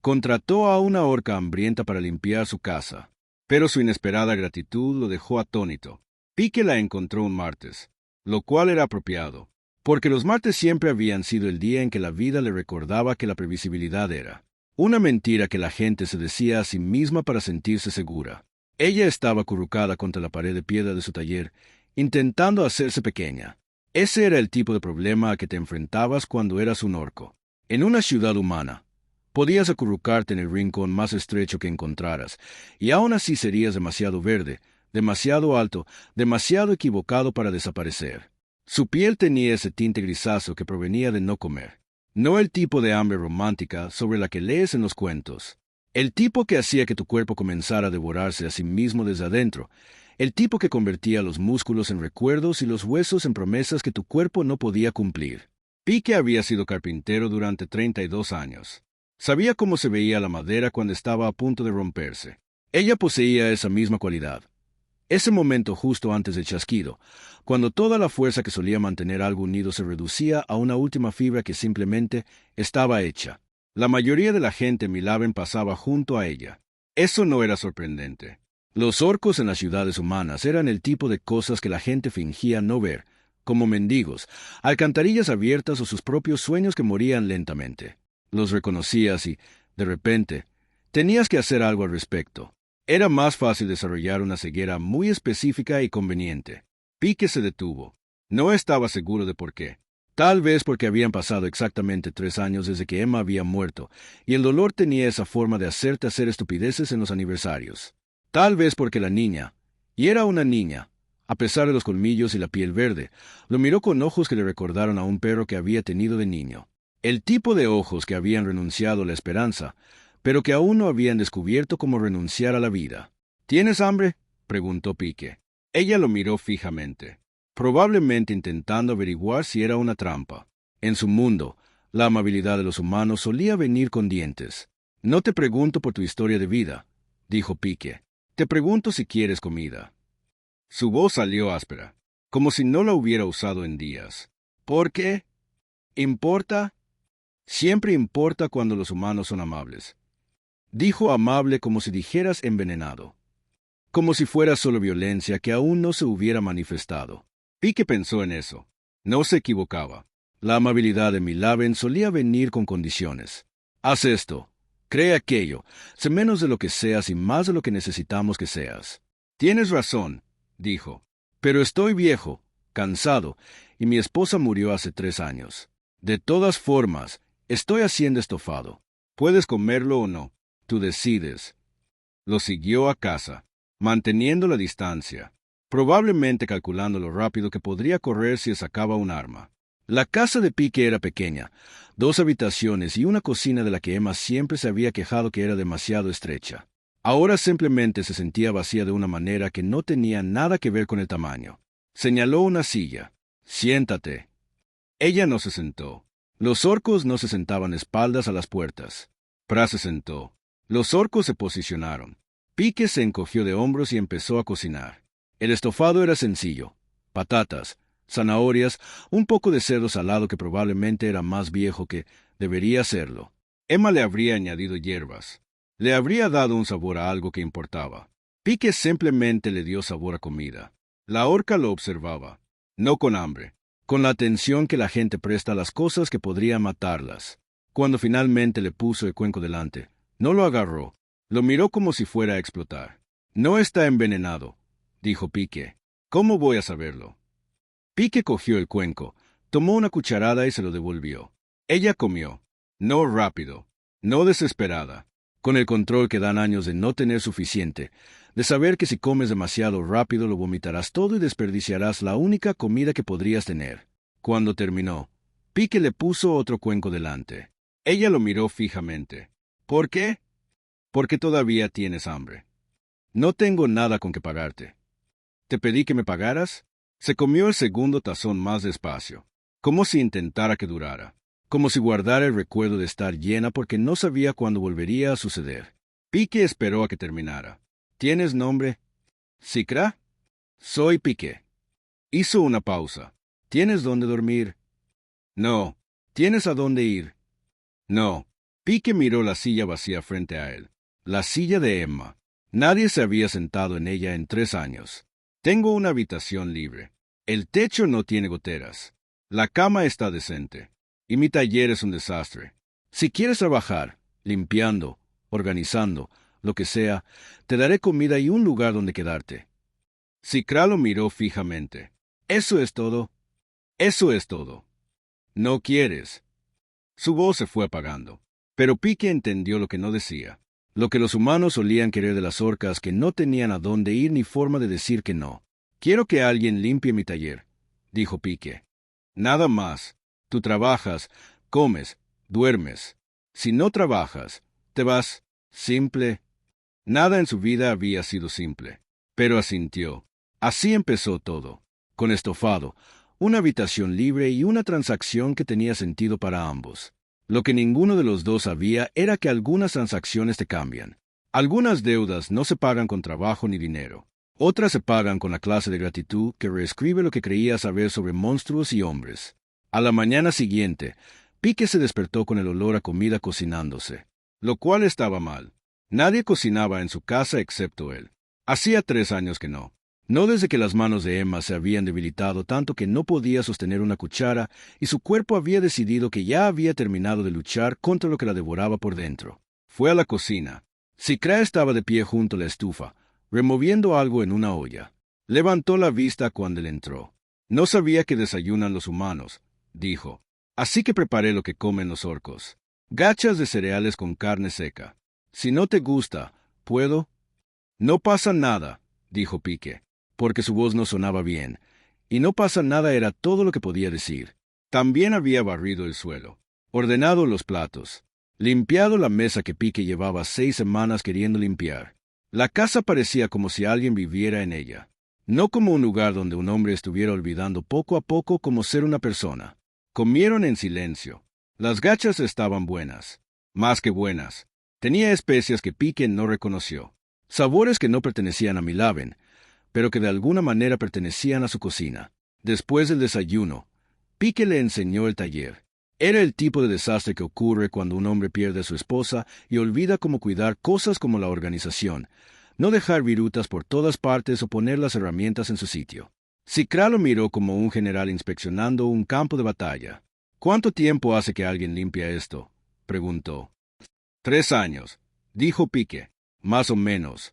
Contrató a una orca hambrienta para limpiar su casa, pero su inesperada gratitud lo dejó atónito. Pique la encontró un martes, lo cual era apropiado, porque los martes siempre habían sido el día en que la vida le recordaba que la previsibilidad era una mentira que la gente se decía a sí misma para sentirse segura. Ella estaba acurrucada contra la pared de piedra de su taller, intentando hacerse pequeña. Ese era el tipo de problema a que te enfrentabas cuando eras un orco. En una ciudad humana, podías acurrucarte en el rincón más estrecho que encontraras, y aún así serías demasiado verde, demasiado alto, demasiado equivocado para desaparecer. Su piel tenía ese tinte grisáceo que provenía de no comer. No el tipo de hambre romántica sobre la que lees en los cuentos. El tipo que hacía que tu cuerpo comenzara a devorarse a sí mismo desde adentro. El tipo que convertía los músculos en recuerdos y los huesos en promesas que tu cuerpo no podía cumplir. Pique había sido carpintero durante 32 años. Sabía cómo se veía la madera cuando estaba a punto de romperse. Ella poseía esa misma cualidad. Ese momento justo antes del chasquido, cuando toda la fuerza que solía mantener algo unido se reducía a una última fibra que simplemente estaba hecha. La mayoría de la gente en Milaven pasaba junto a ella. Eso no era sorprendente. Los orcos en las ciudades humanas eran el tipo de cosas que la gente fingía no ver, como mendigos, alcantarillas abiertas o sus propios sueños que morían lentamente. Los reconocías y, de repente, tenías que hacer algo al respecto. Era más fácil desarrollar una ceguera muy específica y conveniente. Pique se detuvo. No estaba seguro de por qué. Tal vez porque habían pasado exactamente 3 años desde que Emma había muerto, y el dolor tenía esa forma de hacerte hacer estupideces en los aniversarios. Tal vez porque la niña, y era una niña, a pesar de los colmillos y la piel verde, lo miró con ojos que le recordaron a un perro que había tenido de niño. El tipo de ojos que habían renunciado a la esperanza, pero que aún no habían descubierto cómo renunciar a la vida. ¿Tienes hambre?, preguntó Pique. Ella lo miró fijamente, probablemente intentando averiguar si era una trampa. En su mundo, la amabilidad de los humanos solía venir con dientes. No te pregunto por tu historia de vida, dijo Pique. Te pregunto si quieres comida. Su voz salió áspera, como si no la hubiera usado en días. ¿Por qué? ¿Importa? Siempre importa cuando los humanos son amables. Dijo amable como si dijeras envenenado. Como si fuera solo violencia que aún no se hubiera manifestado. Pique pensó en eso. No se equivocaba. La amabilidad de Milaven solía venir con condiciones. Haz esto. Cree aquello. Sé menos de lo que seas y más de lo que necesitamos que seas. Tienes razón, dijo. Pero estoy viejo, cansado, y mi esposa murió hace 3 años. De todas formas, estoy haciendo estofado. Puedes comerlo o no. Tú decides. Lo siguió a casa, manteniendo la distancia, probablemente calculando lo rápido que podría correr si sacaba un arma. La casa de Pique era pequeña, 2 habitaciones y una cocina de la que Emma siempre se había quejado que era demasiado estrecha. Ahora simplemente se sentía vacía de una manera que no tenía nada que ver con el tamaño. Señaló una silla. Siéntate. Ella no se sentó. Los orcos no se sentaban espaldas a las puertas. Pra se sentó. Los orcos se posicionaron. Pique se encogió de hombros y empezó a cocinar. El estofado era sencillo. Patatas, zanahorias, un poco de cerdo salado que probablemente era más viejo que debería serlo. Emma le habría añadido hierbas. Le habría dado un sabor a algo que importaba. Pique simplemente le dio sabor a comida. La orca lo observaba. No con hambre, con la atención que la gente presta a las cosas que podrían matarlas. Cuando finalmente le puso el cuenco delante, no lo agarró. Lo miró como si fuera a explotar. No está envenenado, dijo Pique. ¿Cómo voy a saberlo? Pique cogió el cuenco, tomó una cucharada y se lo devolvió. Ella comió. No rápido, no desesperada, con el control que dan años de no tener suficiente, de saber que si comes demasiado rápido lo vomitarás todo y desperdiciarás la única comida que podrías tener. Cuando terminó, Pique le puso otro cuenco delante. Ella lo miró fijamente. ¿Por qué? Porque todavía tienes hambre. No tengo nada con que pagarte. ¿Te pedí que me pagaras? Se comió el segundo tazón más despacio, como si intentara que durara, como si guardara el recuerdo de estar llena porque no sabía cuándo volvería a suceder. Pique esperó a que terminara. ¿Tienes nombre? ¿Sikra? Soy Pique. Hizo una pausa. ¿Tienes dónde dormir? No. ¿Tienes a dónde ir? No. Pique miró la silla vacía frente a él. La silla de Emma. Nadie se había sentado en ella en 3 años. Tengo una habitación libre. El techo no tiene goteras. La cama está decente. Y mi taller es un desastre. Si quieres trabajar, limpiando, organizando, lo que sea, te daré comida y un lugar donde quedarte. Sikra lo miró fijamente. ¿Eso es todo? Eso es todo. ¿No quieres? Su voz se fue apagando. Pero Pique entendió lo que no decía. Lo que los humanos solían querer de las orcas que no tenían a dónde ir ni forma de decir que no. Quiero que alguien limpie mi taller, dijo Pique. Nada más. Tú trabajas, comes, duermes. Si no trabajas, te vas. Simple. Nada en su vida había sido simple. Pero asintió. Así empezó todo. Con estofado, una habitación libre y una transacción que tenía sentido para ambos. Lo que ninguno de los dos sabía era que algunas transacciones te cambian. Algunas deudas no se pagan con trabajo ni dinero. Otras se pagan con la clase de gratitud que reescribe lo que creía saber sobre monstruos y hombres. A la mañana siguiente, Pique se despertó con el olor a comida cocinándose, lo cual estaba mal. Nadie cocinaba en su casa excepto él. Hacía 3 años que no. No desde que las manos de Emma se habían debilitado tanto que no podía sostener una cuchara y su cuerpo había decidido que ya había terminado de luchar contra lo que la devoraba por dentro. Fue a la cocina. Sikra estaba de pie junto a la estufa, removiendo algo en una olla. Levantó la vista cuando él entró. No sabía que desayunan los humanos, dijo. Así que preparé lo que comen los orcos. Gachas de cereales con carne seca. Si no te gusta, ¿puedo? No pasa nada, dijo Pique, porque su voz no sonaba bien, y no pasa nada era todo lo que podía decir. También había barrido el suelo, ordenado los platos, limpiado la mesa que Pique llevaba 6 semanas queriendo limpiar. La casa parecía como si alguien viviera en ella, no como un lugar donde un hombre estuviera olvidando poco a poco cómo ser una persona. Comieron en silencio. Las gachas estaban buenas, más que buenas. Tenía especias que Pique no reconoció, sabores que no pertenecían a Milaven, pero que de alguna manera pertenecían a su cocina. Después del desayuno, Pique le enseñó el taller. Era el tipo de desastre que ocurre cuando un hombre pierde a su esposa y olvida cómo cuidar cosas como la organización, no dejar virutas por todas partes o poner las herramientas en su sitio. Sikra lo miró como un general inspeccionando un campo de batalla. ¿Cuánto tiempo hace que alguien limpia esto?, preguntó. 3 años, dijo Pique. Más o menos.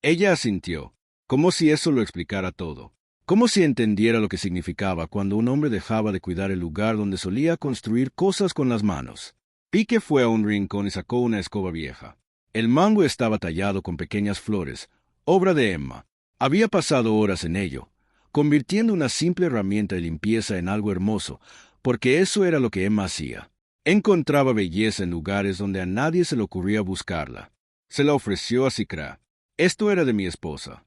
Ella asintió, como si eso lo explicara todo. Como si entendiera lo que significaba cuando un hombre dejaba de cuidar el lugar donde solía construir cosas con las manos. Pique fue a un rincón y sacó una escoba vieja. El mango estaba tallado con pequeñas flores, obra de Emma. Había pasado horas en ello, convirtiendo una simple herramienta de limpieza en algo hermoso, porque eso era lo que Emma hacía. Encontraba belleza en lugares donde a nadie se le ocurría buscarla. Se la ofreció a Sikra. Esto era de mi esposa.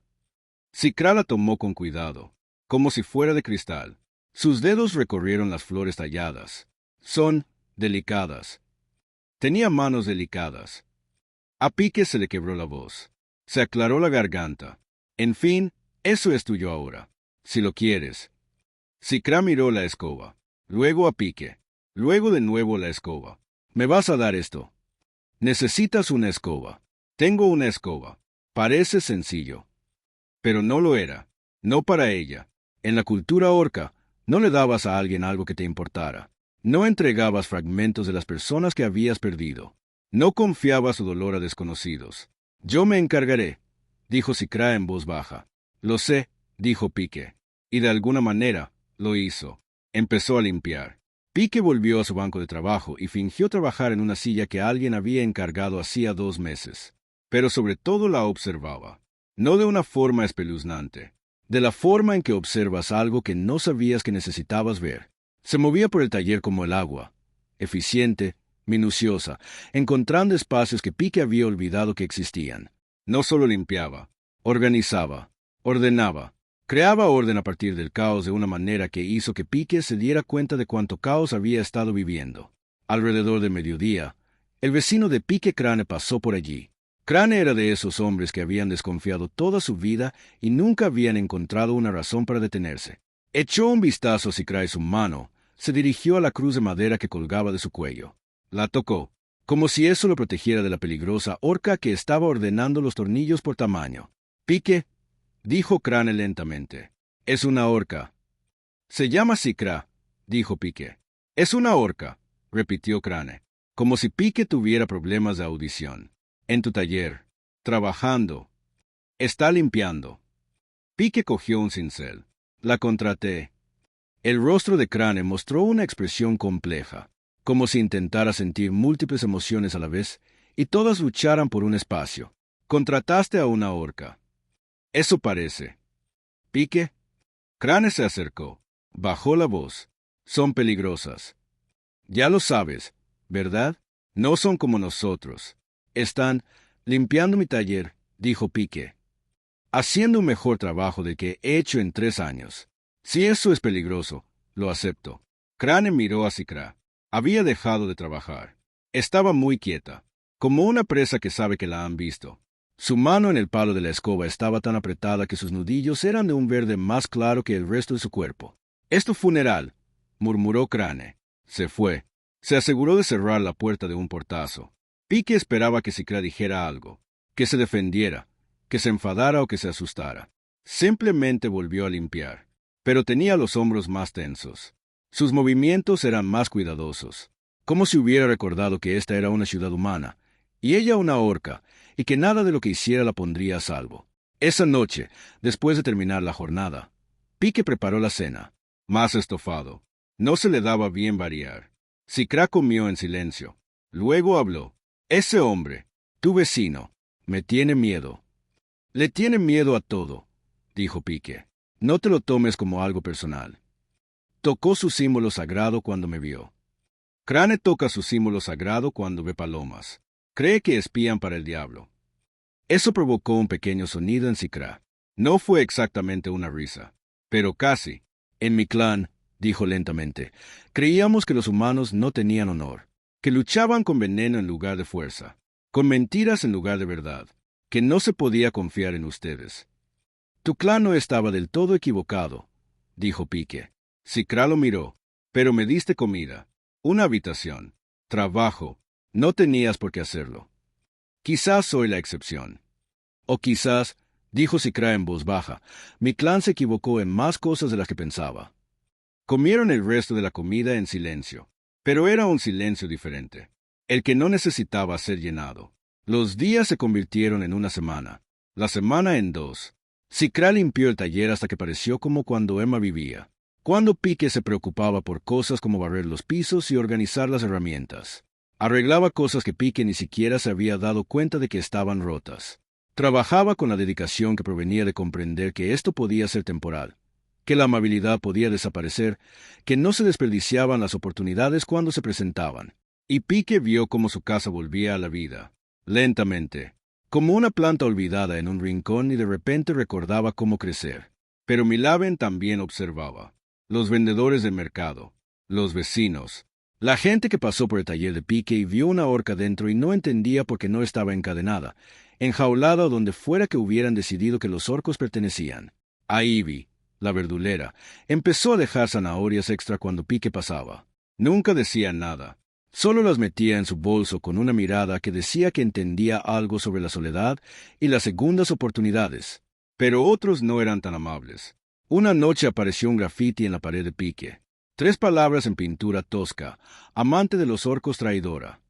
Sikra la tomó con cuidado, como si fuera de cristal. Sus dedos recorrieron las flores talladas. Son delicadas. Tenía manos delicadas. A Pique se le quebró la voz. Se aclaró la garganta. En fin, eso es tuyo ahora, si lo quieres. Sikra miró la escoba, luego a Pique, luego de nuevo la escoba. ¿Me vas a dar esto? Necesitas una escoba. Tengo una escoba. Parece sencillo. Pero no lo era. No para ella. En la cultura orca, no le dabas a alguien algo que te importara. No entregabas fragmentos de las personas que habías perdido. No confiabas su dolor a desconocidos. Yo me encargaré, dijo Sikra en voz baja. Lo sé, dijo Pique. Y de alguna manera, lo hizo. Empezó a limpiar. Pique volvió a su banco de trabajo y fingió trabajar en una silla que alguien había encargado hacía 2 meses. Pero sobre todo la observaba. No de una forma espeluznante, de la forma en que observas algo que no sabías que necesitabas ver. Se movía por el taller como el agua, eficiente, minuciosa, encontrando espacios que Pique había olvidado que existían. No solo limpiaba, organizaba, ordenaba, creaba orden a partir del caos de una manera que hizo que Pique se diera cuenta de cuánto caos había estado viviendo. Alrededor de mediodía, el vecino de Pique, Crane, pasó por allí. Crane era de esos hombres que habían desconfiado toda su vida y nunca habían encontrado una razón para detenerse. Echó un vistazo a Sikra y su mano se dirigió a la cruz de madera que colgaba de su cuello. La tocó. como si eso lo protegiera de la peligrosa orca que estaba ordenando los tornillos por tamaño. «Pique», dijo Crane lentamente. «Es una orca». «Se llama Sikra», dijo Pique. «Es una orca», repitió Crane, como si Pique tuviera problemas de audición. «En tu taller, trabajando. Está limpiando». Pique cogió un cincel. «La contraté». El rostro de Crane mostró una expresión compleja, como si intentara sentir múltiples emociones a la vez, y todas lucharan por un espacio. «Contrataste a una orca». «Eso parece». «Pique». Crane se acercó. Bajó la voz. «Son peligrosas». «Ya lo sabes, ¿verdad? No son como nosotros. Están limpiando mi taller», dijo Pique. «Haciendo un mejor trabajo del que he hecho en 3 años. Si eso es peligroso, lo acepto». Crane miró a Sikra. Había dejado de trabajar. Estaba muy quieta, como una presa que sabe que la han visto. Su mano en el palo de la escoba estaba tan apretada que sus nudillos eran de un verde más claro que el resto de su cuerpo. «Es tu funeral», murmuró Crane. Se fue. Se aseguró de cerrar la puerta de un portazo. Pique esperaba que Sikra dijera algo, que se defendiera, que se enfadara o que se asustara. Simplemente volvió a limpiar, pero tenía los hombros más tensos. Sus movimientos eran más cuidadosos, como si hubiera recordado que esta era una ciudad humana, y ella una orca, y que nada de lo que hiciera la pondría a salvo. Esa noche, después de terminar la jornada, Pique preparó la cena. Más estofado. No se le daba bien variar. Sikra comió en silencio. Luego habló. «Ese hombre, tu vecino, me tiene miedo». «Le tiene miedo a todo», dijo Pique. «No te lo tomes como algo personal». Tocó su símbolo sagrado cuando me vio. Crane toca su símbolo sagrado cuando ve palomas. Cree que espían para el diablo. Eso provocó un pequeño sonido en Sikra. No fue exactamente una risa, pero casi. «En mi clan», dijo lentamente, «creíamos que los humanos no tenían honor, que luchaban con veneno en lugar de fuerza, con mentiras en lugar de verdad, que no se podía confiar en ustedes». «Tu clan no estaba del todo equivocado», dijo Pique. Sikra lo miró. «Pero me diste comida, una habitación, trabajo. No tenías por qué hacerlo. Quizás soy la excepción». «O quizás», dijo Sikra en voz baja, «mi clan se equivocó en más cosas de las que pensaba». Comieron el resto de la comida en silencio, pero era un silencio diferente, el que no necesitaba ser llenado. Los días se convirtieron en una semana, la semana en 2. Sikra limpió el taller hasta que pareció como cuando Emma vivía, cuando Pique se preocupaba por cosas como barrer los pisos y organizar las herramientas. Arreglaba cosas que Pique ni siquiera se había dado cuenta de que estaban rotas. Trabajaba con la dedicación que provenía de comprender que esto podía ser temporal, que la amabilidad podía desaparecer, que no se desperdiciaban las oportunidades cuando se presentaban. Y Pique vio cómo su casa volvía a la vida, lentamente, como una planta olvidada en un rincón, y de repente recordaba cómo crecer. Pero Milaven también observaba. Los vendedores del mercado, los vecinos, la gente que pasó por el taller de Pique y vio una orca dentro y no entendía por qué no estaba encadenada, enjaulada o donde fuera que hubieran decidido que los orcos pertenecían. A Ivy, la verdulera, empezó a dejar zanahorias extra cuando Pique pasaba. Nunca decía nada. Solo las metía en su bolso con una mirada que decía que entendía algo sobre la soledad y las segundas oportunidades. Pero otros no eran tan amables. Una noche apareció un grafiti en la pared de Pique. 3 palabras en pintura tosca: «Amante de los orcos, traidora».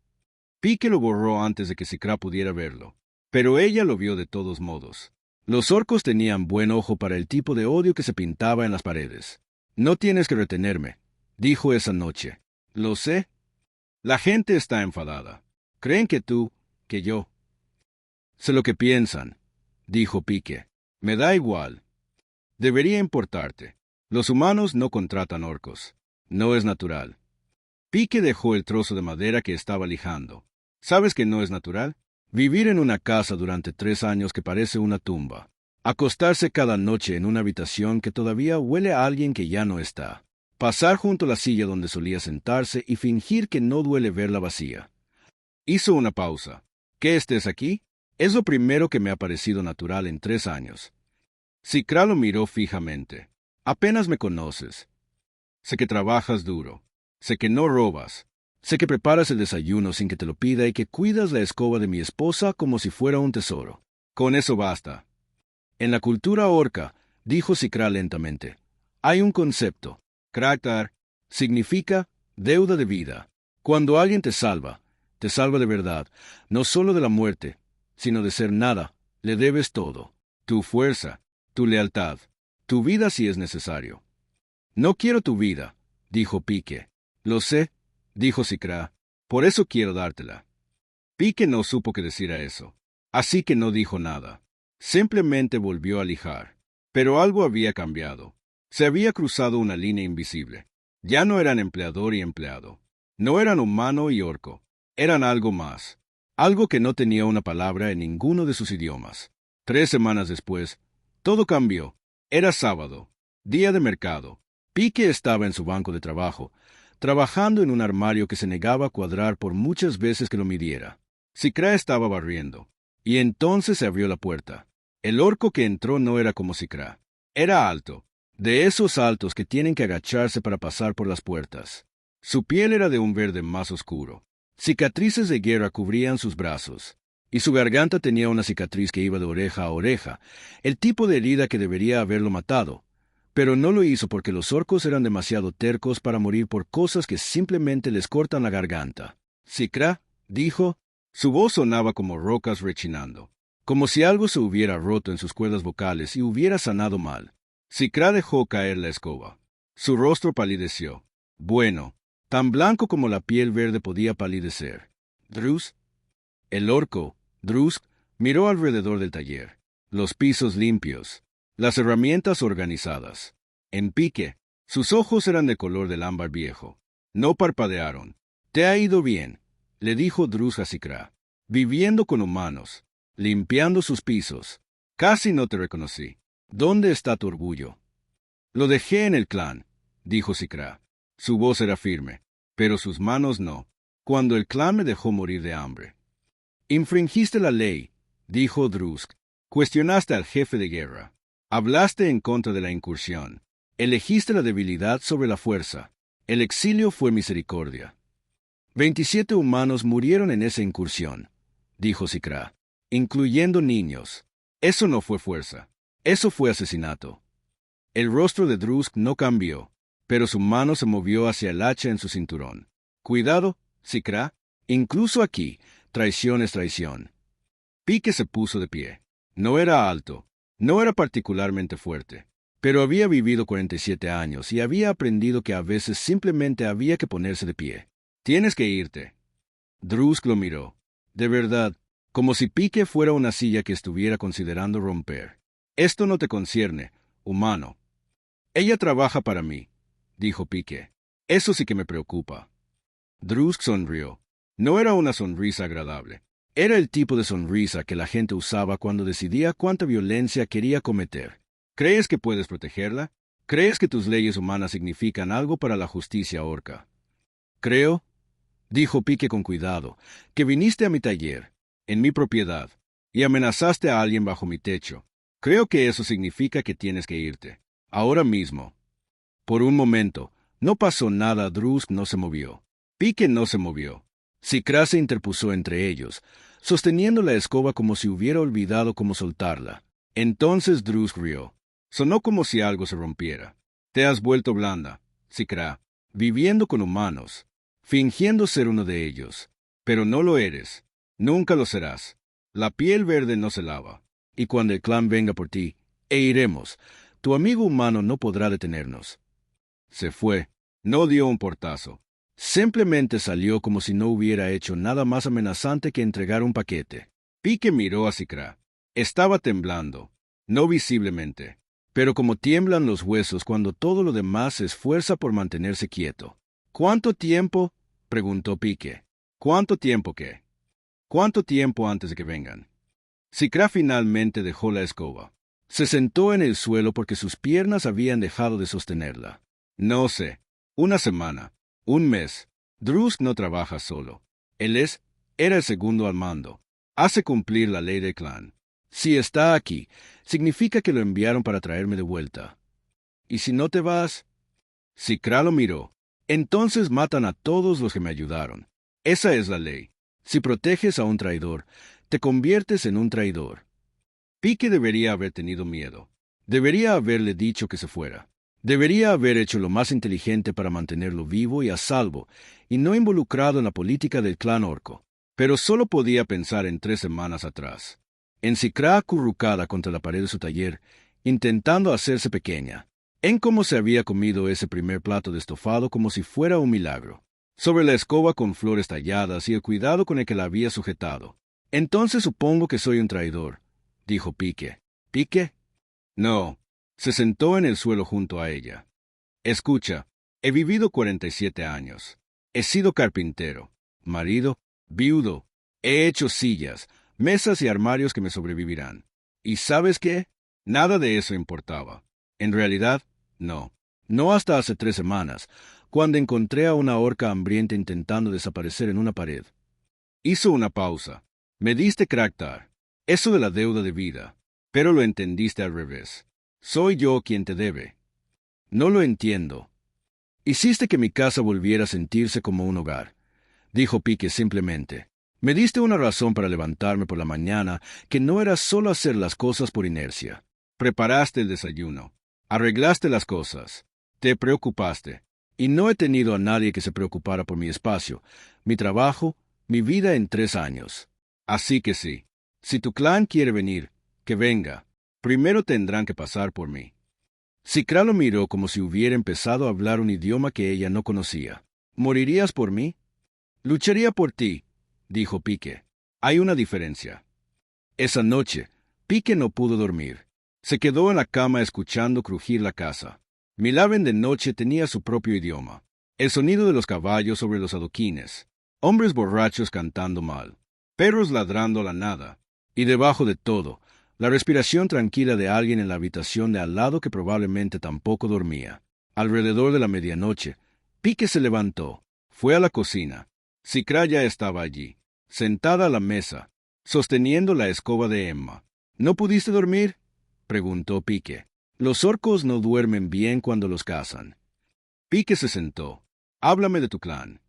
Pique lo borró antes de que Sikra pudiera verlo, pero ella lo vio de todos modos. Los orcos tenían buen ojo para el tipo de odio que se pintaba en las paredes. «No tienes que retenerme», dijo esa noche. «Lo sé. La gente está enfadada. Creen que yo». «Sé lo que piensan», dijo Pique. «Me da igual. Debería importarte. Los humanos no contratan orcos. No es natural». Pique dejó el trozo de madera que estaba lijando. «¿Sabes que no es natural? Vivir en una casa durante 3 años que parece una tumba. Acostarse cada noche en una habitación que todavía huele a alguien que ya no está. Pasar junto a la silla donde solía sentarse y fingir que no duele verla vacía». Hizo una pausa. «¿Que estés aquí? Es lo primero que me ha parecido natural en 3 años». Sikra lo miró fijamente. «Apenas me conoces. Sé que trabajas duro. Sé que no robas. Sé que preparas el desayuno sin que te lo pida y que cuidas la escoba de mi esposa como si fuera un tesoro. Con eso basta. En la cultura orca, dijo Sikra lentamente, hay un concepto. Kraktar significa deuda de vida. Cuando alguien te salva de verdad, no solo de la muerte, sino de ser nada, le debes todo. Tu fuerza, tu lealtad, tu vida si es necesario. No quiero tu vida, dijo Pique. Lo sé, dijo Sikra, por eso quiero dártela. Pique no supo qué decir a eso, así que no dijo nada. Simplemente volvió a lijar. Pero algo había cambiado. Se había cruzado una línea invisible. Ya no eran empleador y empleado. No eran humano y orco. Eran algo más. Algo que no tenía una palabra en ninguno de sus idiomas. 3 semanas después, todo cambió. Era sábado, día de mercado. Pique estaba en su banco de trabajo, trabajando en un armario que se negaba a cuadrar por muchas veces que lo midiera. Sikra estaba barriendo. Y entonces se abrió la puerta. El orco que entró no era como Sikra. Era alto, de esos altos que tienen que agacharse para pasar por las puertas. Su piel era de un verde más oscuro. Cicatrices de guerra cubrían sus brazos, y su garganta tenía una cicatriz que iba de oreja a oreja, el tipo de herida que debería haberlo matado. Pero no lo hizo porque los orcos eran demasiado tercos para morir por cosas que simplemente les cortan la garganta. Sikra, dijo, su voz sonaba como rocas rechinando, como si algo se hubiera roto en sus cuerdas vocales y hubiera sanado mal. Sikra dejó caer la escoba. Su rostro palideció. Bueno, tan blanco como la piel verde podía palidecer. Drus. El orco, Drus, miró alrededor del taller. Los pisos limpios, las herramientas organizadas. En Pique, sus ojos eran de color del ámbar viejo. No parpadearon. Te ha ido bien, le dijo Drus a Sikra. Viviendo con humanos, limpiando sus pisos. Casi no te reconocí. ¿Dónde está tu orgullo? Lo dejé en el clan, dijo Sikra. Su voz era firme, pero sus manos no. Cuando el clan me dejó morir de hambre. Infringiste la ley, dijo Drusk. Cuestionaste al jefe de guerra. Hablaste en contra de la incursión. Elegiste la debilidad sobre la fuerza. El exilio fue misericordia. 27 humanos murieron en esa incursión, dijo Sikra, incluyendo niños. Eso no fue fuerza. Eso fue asesinato. El rostro de Drusk no cambió, pero su mano se movió hacia el hacha en su cinturón. Cuidado, Sikra. Incluso aquí, traición es traición. Pique se puso de pie. No era alto, no era particularmente fuerte, pero había vivido 47 años y había aprendido que a veces simplemente había que ponerse de pie. Tienes que irte. Drusk lo miró. De verdad, como si Pique fuera una silla que estuviera considerando romper. Esto no te concierne, humano. Ella trabaja para mí, dijo Pique. Eso sí que me preocupa. Drusk sonrió. No era una sonrisa agradable. Era el tipo de sonrisa que la gente usaba cuando decidía cuánta violencia quería cometer. ¿Crees que puedes protegerla? ¿Crees que tus leyes humanas significan algo para la justicia orca? Creo, dijo Pique con cuidado, que viniste a mi taller, en mi propiedad, y amenazaste a alguien bajo mi techo. Creo que eso significa que tienes que irte. Ahora mismo. Por un momento, no pasó nada. Drusk no se movió. Pique no se movió. Sikra se interpuso entre ellos, sosteniendo la escoba como si hubiera olvidado cómo soltarla. Entonces Drusk rió. Sonó como si algo se rompiera. Te has vuelto blanda, Sikra, viviendo con humanos, fingiendo ser uno de ellos. Pero no lo eres. Nunca lo serás. La piel verde no se lava. Y cuando el clan venga por ti, iremos. Tu amigo humano no podrá detenernos. Se fue. No dio un portazo. Simplemente salió como si no hubiera hecho nada más amenazante que entregar un paquete. Pique miró a Sikra. Estaba temblando. No visiblemente, pero como tiemblan los huesos cuando todo lo demás se esfuerza por mantenerse quieto. ¿Cuánto tiempo? Preguntó Pique. ¿Cuánto tiempo qué? ¿Cuánto tiempo antes de que vengan? Sikra finalmente dejó la escoba. Se sentó en el suelo porque sus piernas habían dejado de sostenerla. No sé. Una semana. Un mes. Drusk no trabaja solo. Era el segundo al mando. Hace cumplir la ley del clan. Si está aquí, significa que lo enviaron para traerme de vuelta. ¿Y si no te vas? Sikra lo miró. Entonces matan a todos los que me ayudaron. Esa es la ley. Si proteges a un traidor, te conviertes en un traidor. Pique debería haber tenido miedo. Debería haberle dicho que se fuera. Debería haber hecho lo más inteligente para mantenerlo vivo y a salvo, y no involucrado en la política del clan orco. Pero solo podía pensar en 3 semanas atrás. En Cicra acurrucada contra la pared de su taller, intentando hacerse pequeña. En cómo se había comido ese primer plato de estofado como si fuera un milagro. Sobre la escoba con flores talladas y el cuidado con el que la había sujetado. Entonces supongo que soy un traidor, dijo Pique. ¿Pique? No. Se sentó en el suelo junto a ella. Escucha, he vivido 47 años. He sido carpintero, marido, viudo. He hecho sillas, mesas y armarios que me sobrevivirán. ¿Y sabes qué? Nada de eso importaba. En realidad, no. No hasta hace 3 semanas, cuando encontré a una orca hambrienta intentando desaparecer en una pared. Hizo una pausa. Me diste Kraktar. Eso de la deuda de vida. Pero lo entendiste al revés. Soy yo quien te debe. No lo entiendo. Hiciste que mi casa volviera a sentirse como un hogar, dijo Pique simplemente. Me diste una razón para levantarme por la mañana que no era solo hacer las cosas por inercia. Preparaste el desayuno. Arreglaste las cosas. Te preocupaste. Y no he tenido a nadie que se preocupara por mi espacio, mi trabajo, mi vida en 3 años. Así que sí. Si tu clan quiere venir, que venga. Primero tendrán que pasar por mí. Cicra lo miró como si hubiera empezado a hablar un idioma que ella no conocía. ¿Morirías por mí? Lucharía por ti, dijo Pique. Hay una diferencia. Esa noche, Pique no pudo dormir. Se quedó en la cama escuchando crujir la casa. Milaven de noche tenía su propio idioma. El sonido de los caballos sobre los adoquines. Hombres borrachos cantando mal. Perros ladrando a la nada. Y debajo de todo, la respiración tranquila de alguien en la habitación de al lado que probablemente tampoco dormía. Alrededor de la medianoche, Pique se levantó, fue a la cocina. Cicra ya estaba allí, sentada a la mesa, sosteniendo la escoba de Emma. ¿No pudiste dormir?, preguntó Pique. Los orcos no duermen bien cuando los cazan. Pique se sentó. Háblame de tu clan.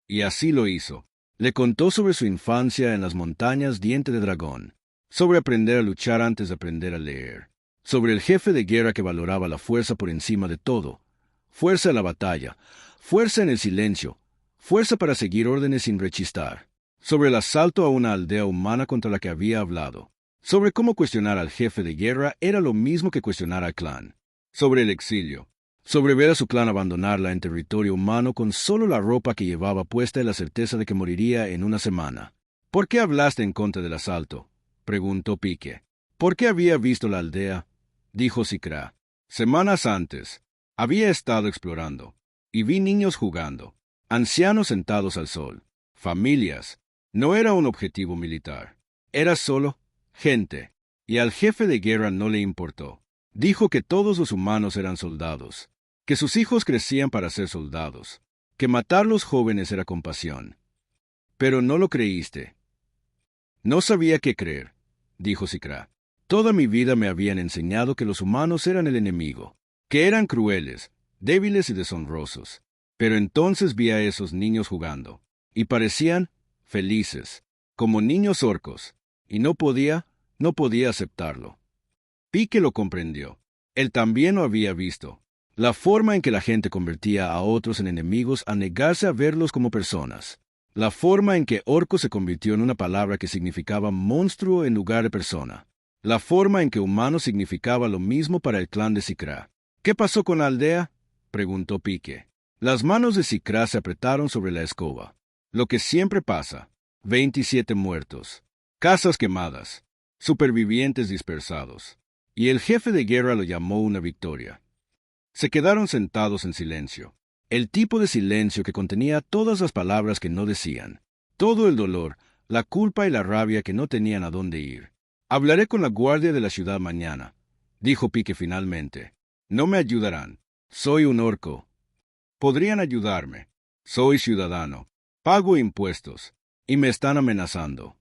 Y así lo hizo. Le contó sobre su infancia en las montañas Diente de Dragón, sobre aprender a luchar antes de aprender a leer, sobre el jefe de guerra que valoraba la fuerza por encima de todo, fuerza en la batalla, fuerza en el silencio, fuerza para seguir órdenes sin rechistar, sobre el asalto a una aldea humana contra la que había hablado, sobre cómo cuestionar al jefe de guerra era lo mismo que cuestionar al clan, sobre el exilio, sobre ver a su clan abandonarla en territorio humano con solo la ropa que llevaba puesta y la certeza de que moriría en una semana. ¿Por qué hablaste en contra del asalto?, preguntó Pique. ¿Por qué había visto la aldea?, dijo Cicra. Semanas antes, había estado explorando, y vi niños jugando, ancianos sentados al sol, familias. No era un objetivo militar. Era solo gente. Y al jefe de guerra no le importó. Dijo que todos los humanos eran soldados, que sus hijos crecían para ser soldados, que matar los jóvenes era compasión. Pero no lo creíste. No sabía qué creer, dijo Cicra. Toda mi vida me habían enseñado que los humanos eran el enemigo, que eran crueles, débiles y deshonrosos. Pero entonces vi a esos niños jugando, y parecían felices, como niños orcos, y no podía aceptarlo. Pique lo comprendió. Él también lo había visto. La forma en que la gente convertía a otros en enemigos a negarse a verlos como personas. La forma en que orco se convirtió en una palabra que significaba monstruo en lugar de persona. La forma en que humano significaba lo mismo para el clan de Cicra. ¿Qué pasó con la aldea?, preguntó Pique. Las manos de Cicra se apretaron sobre la escoba. Lo que siempre pasa. 27 muertos. Casas quemadas. Supervivientes dispersados. Y el jefe de guerra lo llamó una victoria. Se quedaron sentados en silencio. El tipo de silencio que contenía todas las palabras que no decían. Todo el dolor, la culpa y la rabia que no tenían a dónde ir. Hablaré con la guardia de la ciudad mañana, dijo Pique finalmente. No me ayudarán. Soy un orco. Podrían ayudarme. Soy ciudadano. Pago impuestos. Y me están amenazando.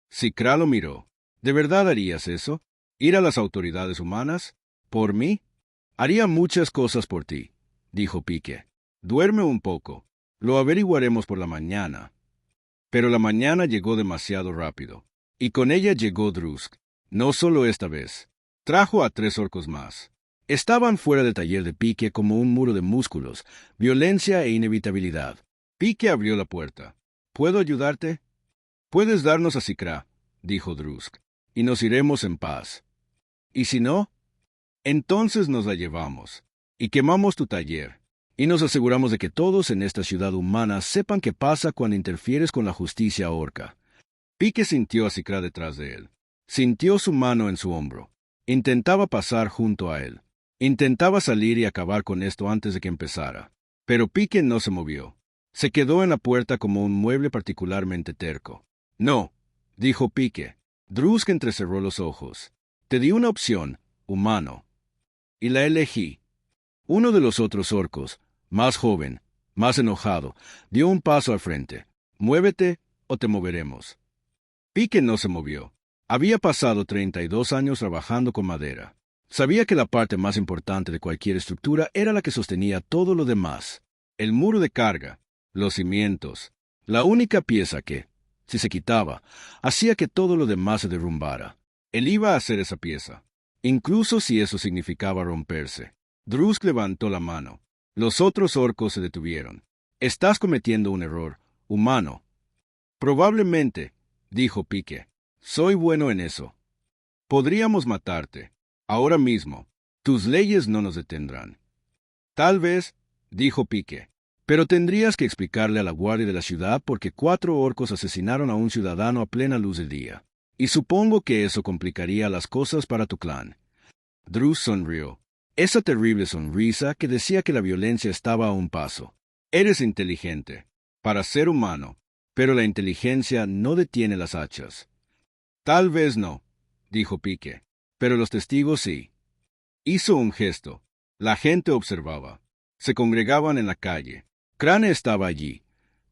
Cicra lo miró. ¿De verdad harías eso? ¿Ir a las autoridades humanas? ¿Por mí? Haría muchas cosas por ti, dijo Pique. Duerme un poco. Lo averiguaremos por la mañana. Pero la mañana llegó demasiado rápido. Y con ella llegó Drusk. No solo esta vez. Trajo a 3 orcos más. Estaban fuera del taller de Pique como un muro de músculos, violencia e inevitabilidad. Pique abrió la puerta. ¿Puedo ayudarte? Puedes darnos a Sikra, dijo Drusk, y nos iremos en paz. ¿Y si no? Entonces nos la llevamos, y quemamos tu taller, y nos aseguramos de que todos en esta ciudad humana sepan qué pasa cuando interfieres con la justicia orca. Pique sintió a Sikra detrás de él. Sintió su mano en su hombro. Intentaba pasar junto a él. Intentaba salir y acabar con esto antes de que empezara. Pero Pique no se movió. Se quedó en la puerta como un mueble particularmente terco. No, dijo Pique. Drusk entrecerró los ojos. Te di una opción, humano. Y la elegí. Uno de los otros orcos, más joven, más enojado, dio un paso al frente. Muévete o te moveremos. Pique no se movió. Había pasado 32 años trabajando con madera. Sabía que la parte más importante de cualquier estructura era la que sostenía todo lo demás. El muro de carga, los cimientos, la única pieza que, si se quitaba, hacía que todo lo demás se derrumbara. Él iba a hacer esa pieza, incluso si eso significaba romperse. Drusk levantó la mano. Los otros orcos se detuvieron. Estás cometiendo un error, humano. Probablemente, dijo Pique. Soy bueno en eso. Podríamos matarte. Ahora mismo. Tus leyes no nos detendrán. Tal vez, dijo Pique. Pero tendrías que explicarle a la guardia de la ciudad por qué 4 orcos asesinaron a un ciudadano a plena luz del día. Y supongo que eso complicaría las cosas para tu clan. Drusk sonrió. Esa terrible sonrisa que decía que la violencia estaba a un paso. Eres inteligente, para ser humano, pero la inteligencia no detiene las hachas. Tal vez no, dijo Pique, pero los testigos sí. Hizo un gesto. La gente observaba. Se congregaban en la calle. Crane estaba allí,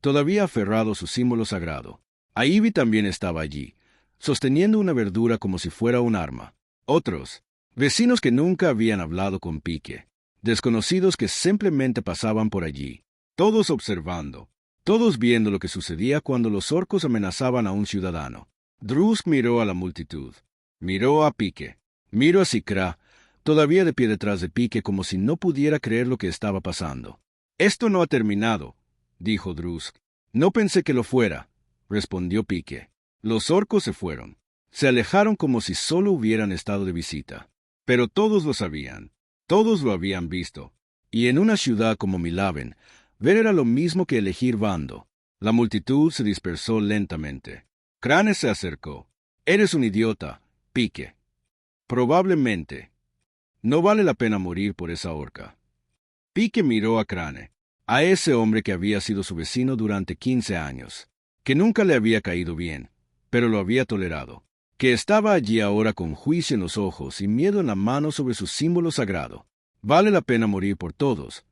todavía aferrado a su símbolo sagrado. Ivy también estaba allí, sosteniendo una verdura como si fuera un arma. Otros, vecinos que nunca habían hablado con Pique, desconocidos que simplemente pasaban por allí, todos observando, todos viendo lo que sucedía cuando los orcos amenazaban a un ciudadano. Drusk miró a la multitud, miró a Pique, miró a Sikra, todavía de pie detrás de Pique como si no pudiera creer lo que estaba pasando. Esto no ha terminado, dijo Drusk. No pensé que lo fuera, respondió Pique. Los orcos se fueron. Se alejaron como si solo hubieran estado de visita. Pero todos lo sabían, todos lo habían visto. Y en una ciudad como Milaven, ver era lo mismo que elegir bando. La multitud se dispersó lentamente. Crane se acercó. Eres un idiota, Pique. Probablemente. No vale la pena morir por esa orca. Pique miró a Crane, a ese hombre que había sido su vecino durante 15 años, que nunca le había caído bien, pero lo había tolerado, que estaba allí ahora con juicio en los ojos y miedo en la mano sobre su símbolo sagrado. Vale la pena morir por todos,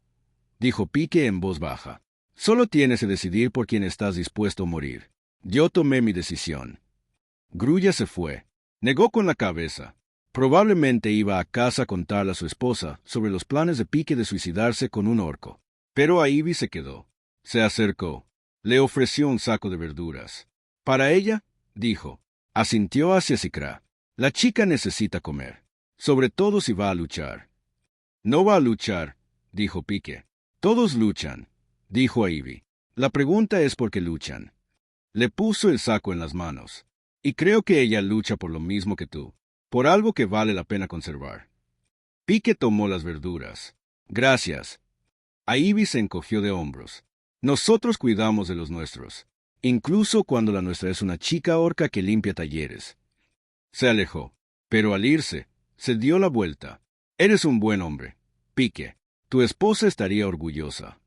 dijo Pique en voz baja. Solo tienes que decidir por quién estás dispuesto a morir. Yo tomé mi decisión. Grulla se fue. Negó con la cabeza. Probablemente iba a casa a contarle a su esposa sobre los planes de Pique de suicidarse con un orco. Pero Ivy se quedó. Se acercó. Le ofreció un saco de verduras. ¿Para ella? Dijo. Asintió hacia Sikra. La chica necesita comer. Sobre todo si va a luchar. No va a luchar, dijo Pique. Todos luchan, dijo Ivy. La pregunta es por qué luchan. Le puso el saco en las manos. Y creo que ella lucha por lo mismo que tú. Por algo que vale la pena conservar. Pique tomó las verduras. Gracias. Ivy se encogió de hombros. Nosotros cuidamos de los nuestros, incluso cuando la nuestra es una chica orca que limpia talleres. Se alejó, pero al irse, se dio la vuelta. Eres un buen hombre, Pique. Tu esposa estaría orgullosa.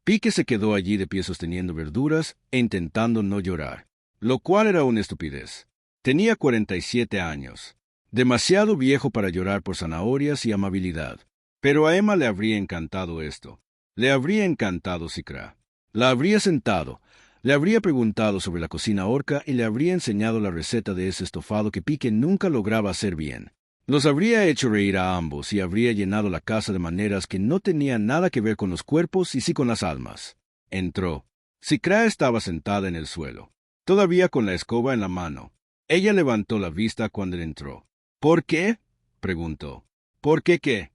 Pique se quedó allí de pie sosteniendo verduras e intentando no llorar, lo cual era una estupidez. Tenía 47 años. Demasiado viejo para llorar por zanahorias y amabilidad. Pero a Emma le habría encantado esto. Le habría encantado Sikra. La habría sentado, le habría preguntado sobre la cocina orca y le habría enseñado la receta de ese estofado que Pique nunca lograba hacer bien. Los habría hecho reír a ambos y habría llenado la casa de maneras que no tenían nada que ver con los cuerpos y sí con las almas. Entró. Sicra estaba sentada en el suelo, todavía con la escoba en la mano. Ella levantó la vista cuando él entró. ¿Por qué?, preguntó. ¿Por qué qué?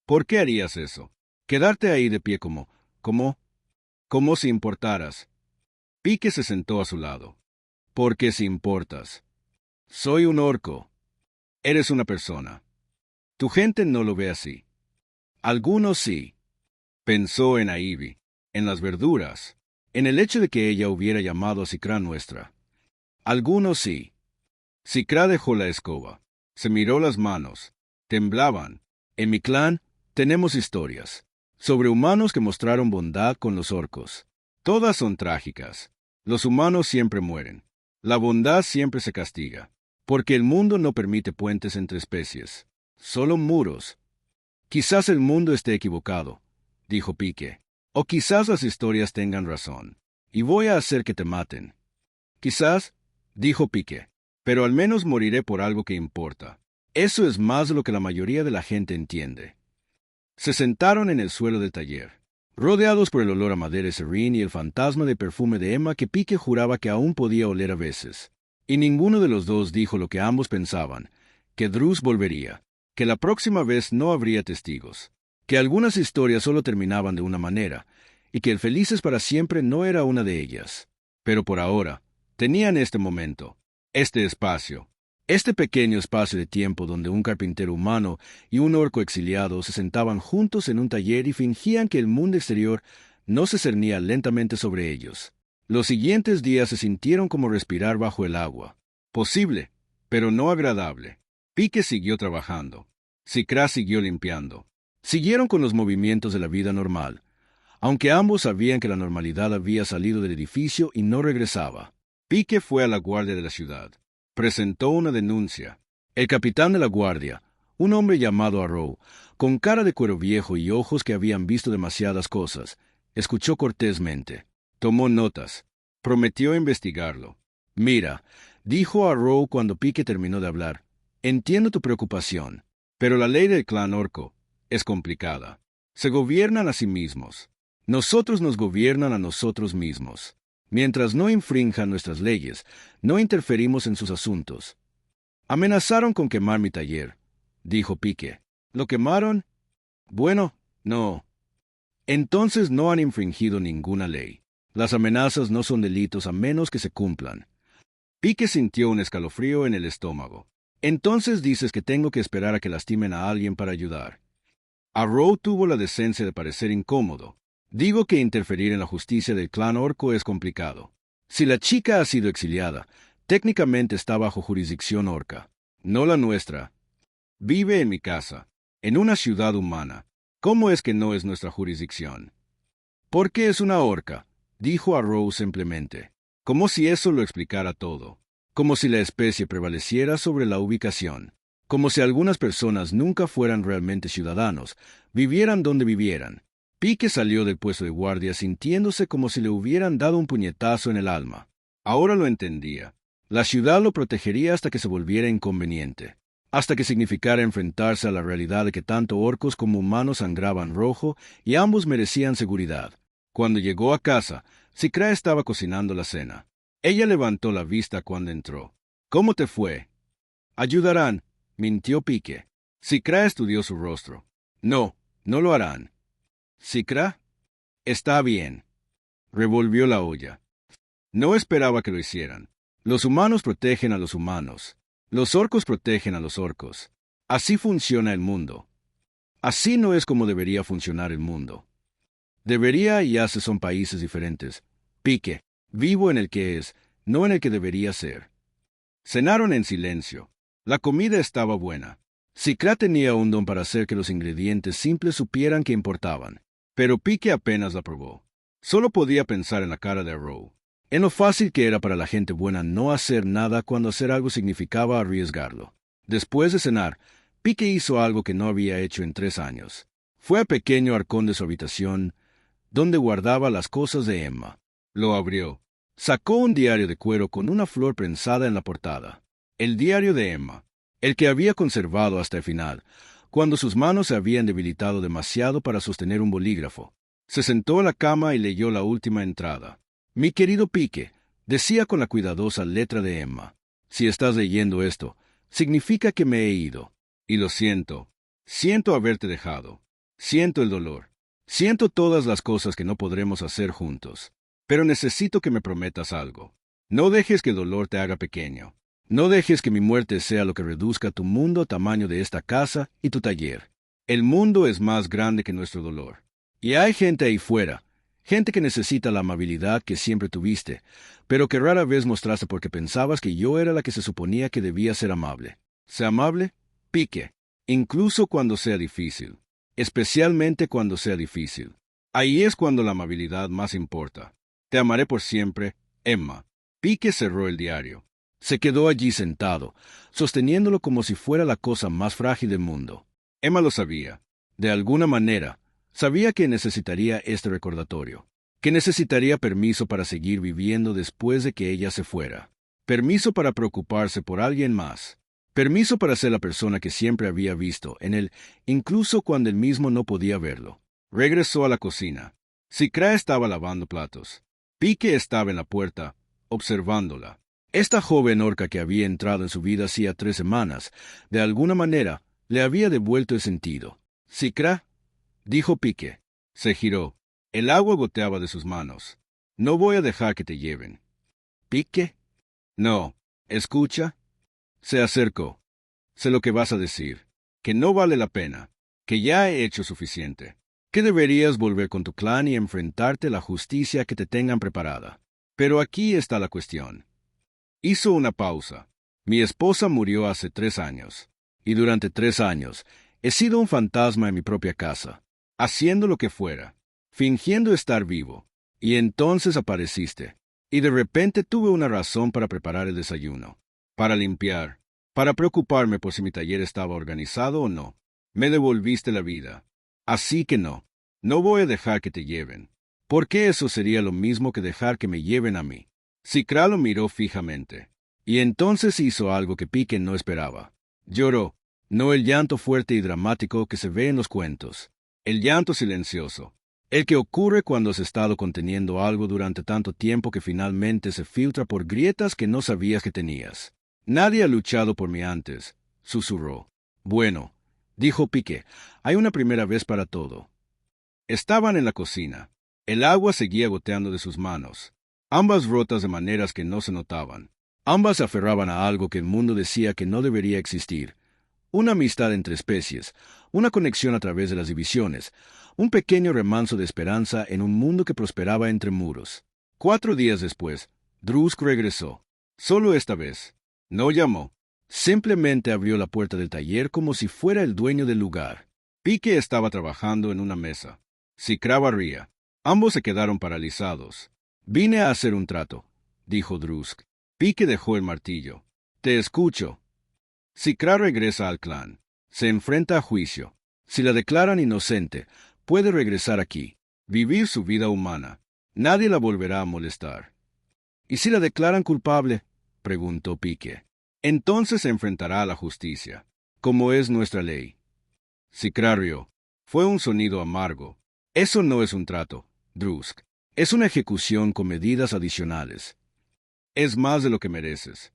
¿Por qué harías eso? Quedarte ahí de pie como si importaras. Pique se sentó a su lado. ¿Por qué si importas? Soy un orco. Eres una persona. Tu gente no lo ve así. Algunos sí. Pensó en Ivy, en las verduras, en el hecho de que ella hubiera llamado a Sicra nuestra. Algunos sí. Sicra dejó la escoba. Se miró las manos. Temblaban. En mi clan tenemos historias sobre humanos que mostraron bondad con los orcos. Todas son trágicas. Los humanos siempre mueren. La bondad siempre se castiga, porque el mundo no permite puentes entre especies, solo muros. Quizás el mundo esté equivocado, dijo Pique, o quizás las historias tengan razón, y voy a hacer que te maten. Quizás, dijo Pique, pero al menos moriré por algo que importa. Eso es más de lo que la mayoría de la gente entiende. Se sentaron en el suelo del taller, rodeados por el olor a madera serrín y el fantasma de perfume de Emma que Pique juraba que aún podía oler a veces. Y ninguno de los dos dijo lo que ambos pensaban, que Drus volvería, que la próxima vez no habría testigos, que algunas historias solo terminaban de una manera, y que el felices para siempre no era una de ellas. Pero por ahora, tenían este momento, este espacio, este pequeño espacio de tiempo donde un carpintero humano y un orco exiliado se sentaban juntos en un taller y fingían que el mundo exterior no se cernía lentamente sobre ellos. Los siguientes días se sintieron como respirar bajo el agua. Posible, pero no agradable. Pique siguió trabajando. Sicra siguió limpiando. Siguieron con los movimientos de la vida normal, aunque ambos sabían que la normalidad había salido del edificio y no regresaba. Pique fue a la guardia de la ciudad. Presentó una denuncia. El capitán de la guardia, un hombre llamado Arrow, con cara de cuero viejo y ojos que habían visto demasiadas cosas, escuchó cortésmente. Tomó notas. Prometió investigarlo. Mira, dijo Arrow cuando Pique terminó de hablar, entiendo tu preocupación, pero la ley del clan orco es complicada. Se gobiernan a sí mismos. Nosotros nos gobiernan a nosotros mismos. Mientras no infrinjan nuestras leyes, no interferimos en sus asuntos. Amenazaron con quemar mi taller, dijo Pique. ¿Lo quemaron? Bueno, no. Entonces no han infringido ninguna ley. Las amenazas no son delitos a menos que se cumplan. Pique sintió un escalofrío en el estómago. Entonces dices que tengo que esperar a que lastimen a alguien para ayudar. Arrow tuvo la decencia de parecer incómodo. Digo que interferir en la justicia del clan orco es complicado. Si la chica ha sido exiliada, técnicamente está bajo jurisdicción orca, no la nuestra. Vive en mi casa, en una ciudad humana. ¿Cómo es que no es nuestra jurisdicción? Porque es una orca, dijo Arrow simplemente, como si eso lo explicara todo, como si la especie prevaleciera sobre la ubicación, como si algunas personas nunca fueran realmente ciudadanos, vivieran donde vivieran. Pique salió del puesto de guardia sintiéndose como si le hubieran dado un puñetazo en el alma. Ahora lo entendía. La ciudad lo protegería hasta que se volviera inconveniente, hasta que significara enfrentarse a la realidad de que tanto orcos como humanos sangraban rojo y ambos merecían seguridad. Cuando llegó a casa, Sicra estaba cocinando la cena. Ella levantó la vista cuando entró. ¿Cómo te fue? Ayudarán, mintió Pique. Sicra estudió su rostro. No, no lo harán. ¿Sicra? Está bien. Revolvió la olla. No esperaba que lo hicieran. Los humanos protegen a los humanos. Los orcos protegen a los orcos. Así funciona el mundo. Así no es como debería funcionar el mundo. Debería y hace son países diferentes. Pique, vivo en el que es, no en el que debería ser. Cenaron en silencio. La comida estaba buena. Sicra tenía un don para hacer que los ingredientes simples supieran que importaban. Pero Pique apenas la probó. Solo podía pensar en la cara de Arrow, en lo fácil que era para la gente buena no hacer nada cuando hacer algo significaba arriesgarlo. Después de cenar, Pique hizo algo que no había hecho en 3 años. Fue al pequeño arcón de su habitación, donde guardaba las cosas de Emma. Lo abrió. Sacó un diario de cuero con una flor prensada en la portada. El diario de Emma. el que había conservado hasta el final, cuando sus manos se habían debilitado demasiado para sostener un bolígrafo. Se sentó en la cama y leyó la última entrada. Mi querido Pique, decía con la cuidadosa letra de Emma, si estás leyendo esto, significa que me he ido. Y lo siento. Siento haberte dejado. Siento el dolor. Siento todas las cosas que no podremos hacer juntos. Pero necesito que me prometas algo. No dejes que el dolor te haga pequeño. No dejes que mi muerte sea lo que reduzca tu mundo tamaño de esta casa y tu taller. El mundo es más grande que nuestro dolor. Y hay gente ahí fuera, gente que necesita la amabilidad que siempre tuviste, pero que rara vez mostraste porque pensabas que yo era la que se suponía que debía ser amable. Sé amable, Pique, incluso cuando sea difícil, especialmente cuando sea difícil. Ahí es cuando la amabilidad más importa. Te amaré por siempre, Emma. Pique cerró el diario. Se quedó allí sentado, sosteniéndolo como si fuera la cosa más frágil del mundo. Emma lo sabía. De alguna manera, sabía que necesitaría este recordatorio, que necesitaría permiso para seguir viviendo después de que ella se fuera, permiso para preocuparse por alguien más, permiso para ser la persona que siempre había visto en él, incluso cuando él mismo no podía verlo. Regresó a la cocina. Sicra estaba lavando platos. Pique estaba en la puerta, observándola. Esta joven orca que había entrado en su vida hacía 3 semanas, de alguna manera, le había devuelto el sentido. Sicra, dijo Pique. Se giró. El agua goteaba de sus manos. No voy a dejar que te lleven. ¿Pique? No. ¿Escucha? Se acercó. Sé lo que vas a decir. Que no vale la pena. Que ya he hecho suficiente. Que deberías volver con tu clan y enfrentarte a la justicia que te tengan preparada. Pero aquí está la cuestión. Hizo una pausa. Mi esposa murió hace 3 años. Y durante 3 años he sido un fantasma en mi propia casa, haciendo lo que fuera, fingiendo estar vivo. Y entonces apareciste. Y de repente tuve una razón para preparar el desayuno, para limpiar, para preocuparme por si mi taller estaba organizado o no. Me devolviste la vida. Así que no. No voy a dejar que te lleven. ¿Por qué eso sería lo mismo que dejar que me lleven a mí? Sicra lo miró fijamente. Y entonces hizo algo que Pique no esperaba. Lloró. No el llanto fuerte y dramático que se ve en los cuentos. El llanto silencioso. El que ocurre cuando has estado conteniendo algo durante tanto tiempo que finalmente se filtra por grietas que no sabías que tenías. Nadie ha luchado por mí antes, susurró. Bueno, dijo Pique, hay una primera vez para todo. Estaban en la cocina. El agua seguía goteando de sus manos, ambas rotas de maneras que no se notaban. Ambas se aferraban a algo que el mundo decía que no debería existir. Una amistad entre especies, una conexión a través de las divisiones, un pequeño remanso de esperanza en un mundo que prosperaba entre muros. 4 días después, Drusk regresó. Solo esta vez. No llamó. Simplemente abrió la puerta del taller como si fuera el dueño del lugar. Pique estaba trabajando en una mesa. Sicra barría. Ambos se quedaron paralizados. Vine a hacer un trato, dijo Drusk. Pique dejó el martillo. Te escucho. Sicra regresa al clan. Se enfrenta a juicio. Si la declaran inocente, puede regresar aquí, vivir su vida humana. Nadie la volverá a molestar. ¿Y si la declaran culpable? Preguntó Pique. Entonces se enfrentará a la justicia, como es nuestra ley. Sicra rió. Fue un sonido amargo. Eso no es un trato, Drusk. Es una ejecución con medidas adicionales. Es más de lo que mereces.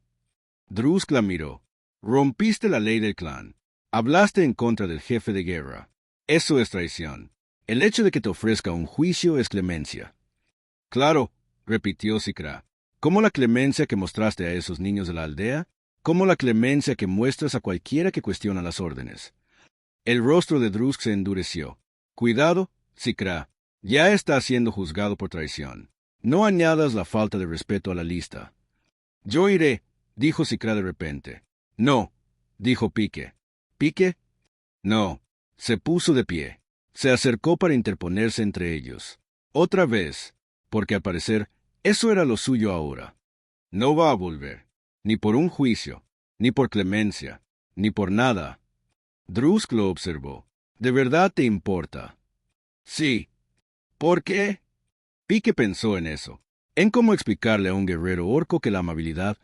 Drusk la miró. Rompiste la ley del clan. Hablaste en contra del jefe de guerra. Eso es traición. El hecho de que te ofrezca un juicio es clemencia. Claro, repitió Sicra. ¿Cómo la clemencia que mostraste a esos niños de la aldea? ¿Cómo la clemencia que muestras a cualquiera que cuestiona las órdenes? El rostro de Drusk se endureció. Cuidado, Sicra. Ya está siendo juzgado por traición. No añadas la falta de respeto a la lista. Yo iré, dijo Sicra de repente. No, dijo Pique. ¿Pique? No. Se puso de pie. Se acercó para interponerse entre ellos. Otra vez, porque al parecer eso era lo suyo ahora. No va a volver. Ni por un juicio, ni por clemencia, ni por nada. Drusk lo observó. ¿De verdad te importa? Sí. ¿Por qué? Pique pensó en eso, en cómo explicarle a un guerrero orco que la amabilidad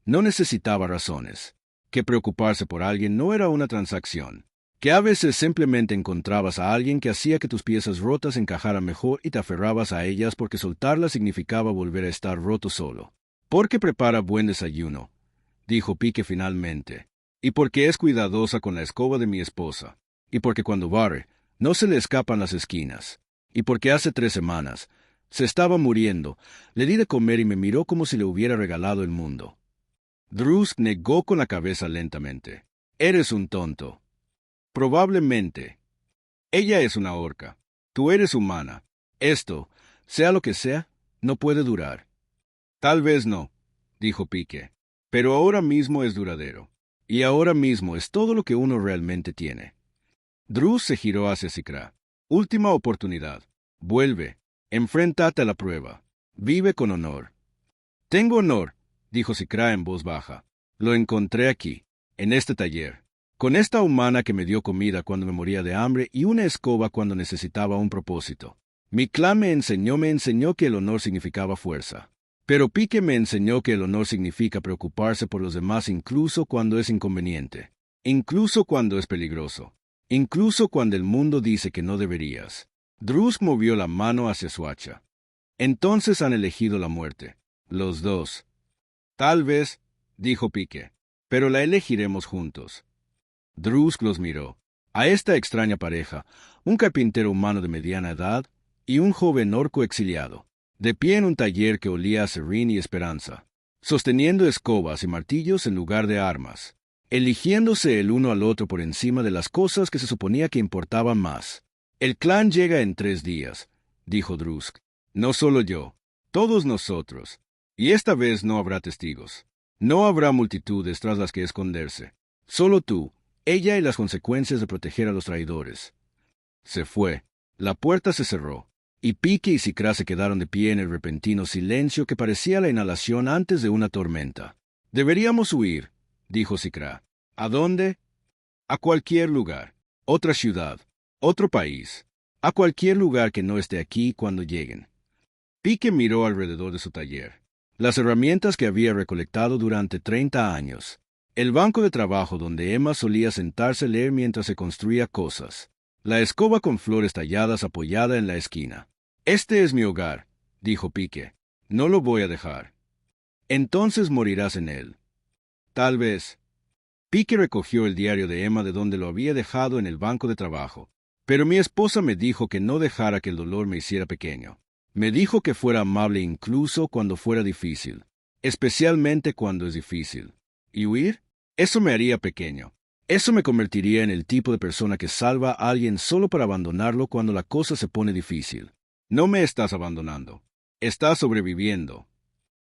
no necesitaba razones. que preocuparse por alguien no era una transacción, que a veces simplemente encontrabas a alguien que hacía que tus piezas rotas encajaran mejor y te aferrabas a ellas porque soltarlas significaba volver a estar roto solo. Porque prepara buen desayuno, dijo Pique finalmente, y porque es cuidadosa con la escoba de mi esposa, y porque cuando barre, no se le escapan las esquinas, y porque hace 3 semanas, se estaba muriendo, le di de comer y me miró como si le hubiera regalado el mundo. Drusk negó con la cabeza lentamente. Eres un tonto. Probablemente. Ella es una orca. Tú eres humana. Esto, sea lo que sea, no puede durar. Tal vez no, dijo Pique, pero ahora mismo es duradero. Y ahora mismo es todo lo que uno realmente tiene. Drusk se giró hacia Sikra. Última oportunidad. Vuelve. Enfréntate a la prueba. Vive con honor. Tengo honor, dijo Sikra en voz baja. Lo encontré aquí, en este taller, con esta humana que me dio comida cuando me moría de hambre y una escoba cuando necesitaba un propósito. Mi clan me enseñó que el honor significaba fuerza. Pero Pique me enseñó que el honor significa preocuparse por los demás incluso cuando es inconveniente, incluso cuando es peligroso, incluso cuando el mundo dice que no deberías. Drusk movió la mano hacia su hacha. Entonces han elegido la muerte, los dos. Tal vez, dijo Pique, pero la elegiremos juntos. Drusk los miró. A esta extraña pareja, un carpintero humano de mediana edad y un joven orco exiliado, de pie en un taller que olía a serrín y esperanza, sosteniendo escobas y martillos en lugar de armas, eligiéndose el uno al otro por encima de las cosas que se suponía que importaban más. El clan llega en 3 días, dijo Drusk. No solo yo, todos nosotros. Y esta vez no habrá testigos. No habrá multitudes tras las que esconderse. Solo tú, ella y las consecuencias de proteger a los traidores. Se fue. La puerta se cerró. Y Pique y Sikra se quedaron de pie en el repentino silencio que parecía la inhalación antes de una tormenta. Deberíamos huir, dijo Sikra. ¿A dónde? A cualquier lugar. Otra ciudad. Otro país. A cualquier lugar que no esté aquí cuando lleguen. Pique miró alrededor de su taller. Las herramientas que había recolectado durante 30 años. El banco de trabajo donde Emma solía sentarse a leer mientras se construía cosas. La escoba con flores talladas apoyada en la esquina. Este es mi hogar, dijo Pique. No lo voy a dejar. Entonces morirás en él. Tal vez. Pique recogió el diario de Emma de donde lo había dejado en el banco de trabajo. Pero mi esposa me dijo que no dejara que el dolor me hiciera pequeño. Me dijo que fuera amable incluso cuando fuera difícil, especialmente cuando es difícil. ¿Y huir? Eso me haría pequeño. Eso me convertiría en el tipo de persona que salva a alguien solo para abandonarlo cuando la cosa se pone difícil. No me estás abandonando. Estás sobreviviendo.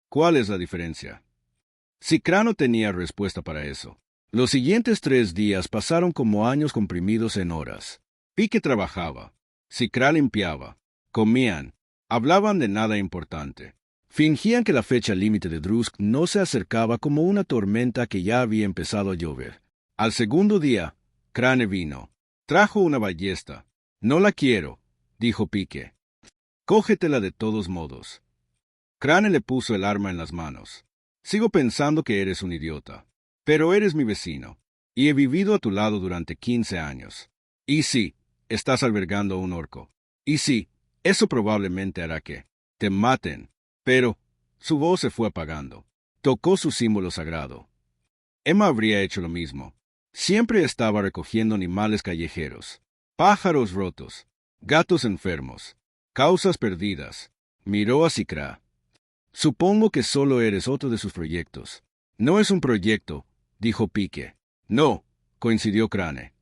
¿Cuál es la diferencia? Sikra no tenía respuesta para eso. Los siguientes 3 días pasaron como años comprimidos en horas. Pique trabajaba. Sikra limpiaba. Comían. Hablaban de nada importante. Fingían que la fecha límite de Drusk no se acercaba como una tormenta que ya había empezado a llover. Al segundo día, Crane vino. Trajo una ballesta. No la quiero, dijo Pique. Cógetela de todos modos. Crane le puso el arma en las manos. Sigo pensando que eres un idiota. Pero eres mi vecino. Y he vivido a tu lado durante 15 años. Y sí, estás albergando a un orco. Y sí, eso probablemente hará que te maten. Pero su voz se fue apagando. Tocó su símbolo sagrado. Emma habría hecho lo mismo. Siempre estaba recogiendo animales callejeros, pájaros rotos, gatos enfermos, causas perdidas. Miró a Sikra. Supongo que solo eres otro de sus proyectos. No es un proyecto, dijo Pique. No, coincidió Crane.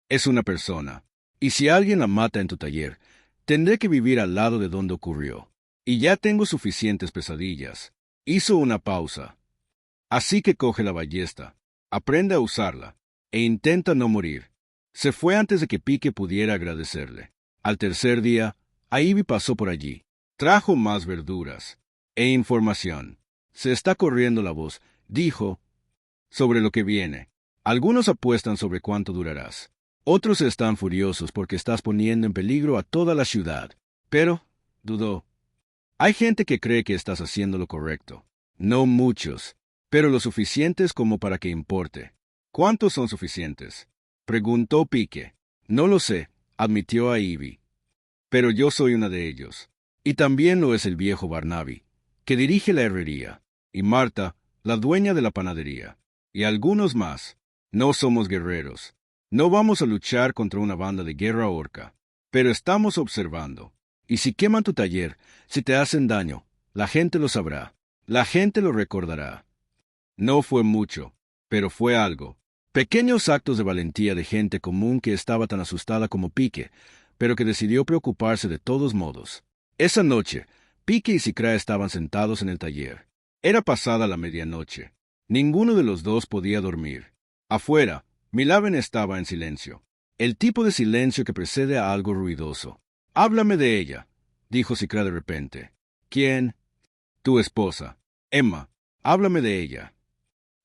Es una persona. Y si alguien la mata en tu taller, tendré que vivir al lado de donde ocurrió. Y ya tengo suficientes pesadillas. Hizo una pausa. Así que coge la ballesta, aprende a usarla, e intenta no morir. Se fue antes de que Pique pudiera agradecerle. Al tercer día, Ivy pasó por allí. Trajo más verduras e información. Se está corriendo la voz, dijo, sobre lo que viene. Algunos apuestan sobre cuánto durarás. Otros están furiosos porque estás poniendo en peligro a toda la ciudad. Pero, dudó. Hay gente que cree que estás haciendo lo correcto. No muchos, pero lo suficientes como para que importe. ¿Cuántos son suficientes? Preguntó Pique. No lo sé, admitió a Ivy. Pero yo soy una de ellos. Y también lo es el viejo Barnaby, que dirige la herrería, y Marta, la dueña de la panadería, y algunos más. No somos guerreros. No vamos a luchar contra una banda de guerra orca. Pero estamos observando. Y si queman tu taller, si te hacen daño, la gente lo sabrá. La gente lo recordará. No fue mucho, pero fue algo. Pequeños actos de valentía de gente común que estaba tan asustada como Pique, pero que decidió preocuparse de todos modos. Esa noche, Pique y Sicra estaban sentados en el taller. Era pasada la medianoche. Ninguno de los dos podía dormir. Afuera, Milaven estaba en silencio. El tipo de silencio que precede a algo ruidoso. «Háblame de ella», dijo Sicra de repente. «¿Quién?» «Tu esposa. Emma. Háblame de ella».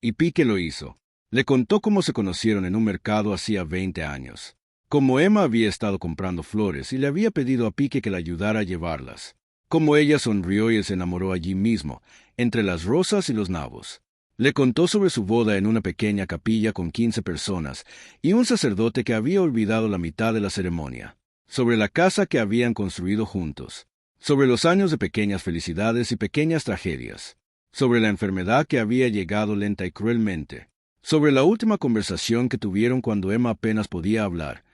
Y Pique lo hizo. Le contó cómo se conocieron en un mercado hacía 20 años. Cómo Emma había estado comprando flores y le había pedido a Pique que la ayudara a llevarlas. Cómo ella sonrió y se enamoró allí mismo, entre las rosas y los nabos. Le contó sobre su boda en una pequeña capilla con 15 personas y un sacerdote que había olvidado la mitad de la ceremonia. Sobre la casa que habían construido juntos. Sobre los años de pequeñas felicidades y pequeñas tragedias. Sobre la enfermedad que había llegado lenta y cruelmente. Sobre la última conversación que tuvieron cuando Emma apenas podía hablar,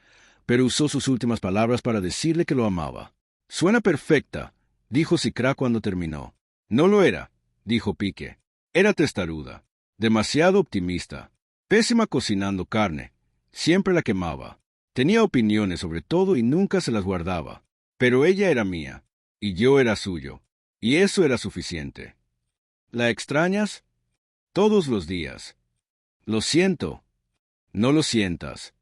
pero usó sus últimas palabras para decirle que lo amaba. «Suena perfecta», dijo Sicra cuando terminó. «No lo era», dijo Pique. «Era testaruda, demasiado optimista, pésima cocinando carne, siempre la quemaba. Tenía opiniones sobre todo y nunca se las guardaba. Pero ella era mía, y yo era suyo, y eso era suficiente». «¿La extrañas?» «Todos los días». «Lo siento». «No lo sientas».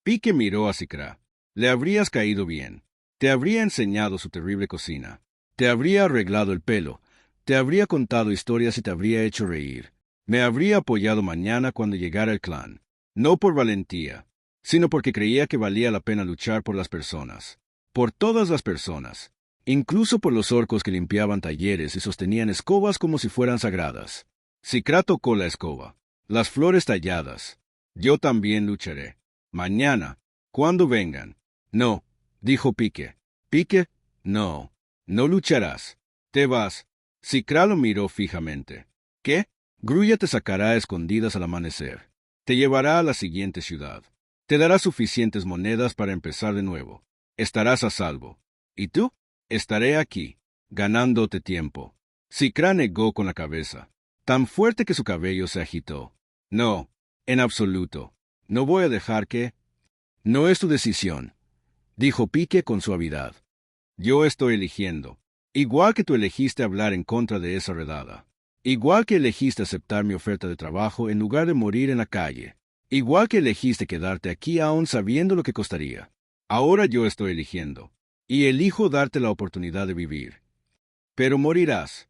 Pique miró a Sicra. Le habrías caído bien. Te habría enseñado su terrible cocina. Te habría arreglado el pelo. Te habría contado historias y te habría hecho reír. Me habría apoyado mañana cuando llegara el clan. No por valentía, sino porque creía que valía la pena luchar por las personas. Por todas las personas. Incluso por los orcos que limpiaban talleres y sostenían escobas como si fueran sagradas. Sicra tocó la escoba. Las flores talladas. Yo también lucharé. Mañana, cuando vengan. No, dijo Pique. Pique, no. No lucharás. Te vas. Sicra lo miró fijamente. ¿Qué? Grulla te sacará a escondidas al amanecer. Te llevará a la siguiente ciudad. Te dará suficientes monedas para empezar de nuevo. Estarás a salvo. ¿Y tú? Estaré aquí, ganándote tiempo. Sicra negó con la cabeza, tan fuerte que su cabello se agitó. No, en absoluto. No voy a dejar que... No es tu decisión, dijo Pique con suavidad. Yo estoy eligiendo. Igual que tú elegiste hablar en contra de esa redada. Igual que elegiste aceptar mi oferta de trabajo en lugar de morir en la calle. Igual que elegiste quedarte aquí aún sabiendo lo que costaría. Ahora yo estoy eligiendo. Y elijo darte la oportunidad de vivir. Pero morirás.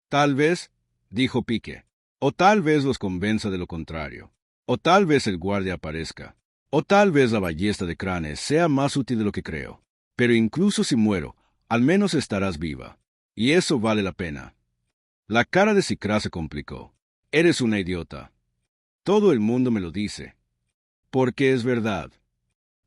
Tal vez, dijo Pique. O tal vez los convenza de lo contrario. O tal vez el guardia aparezca. O tal vez la ballesta de Crane sea más útil de lo que creo. Pero incluso si muero, al menos estarás viva. Y eso vale la pena. La cara de Sicra se complicó. Eres una idiota. Todo el mundo me lo dice. Porque es verdad.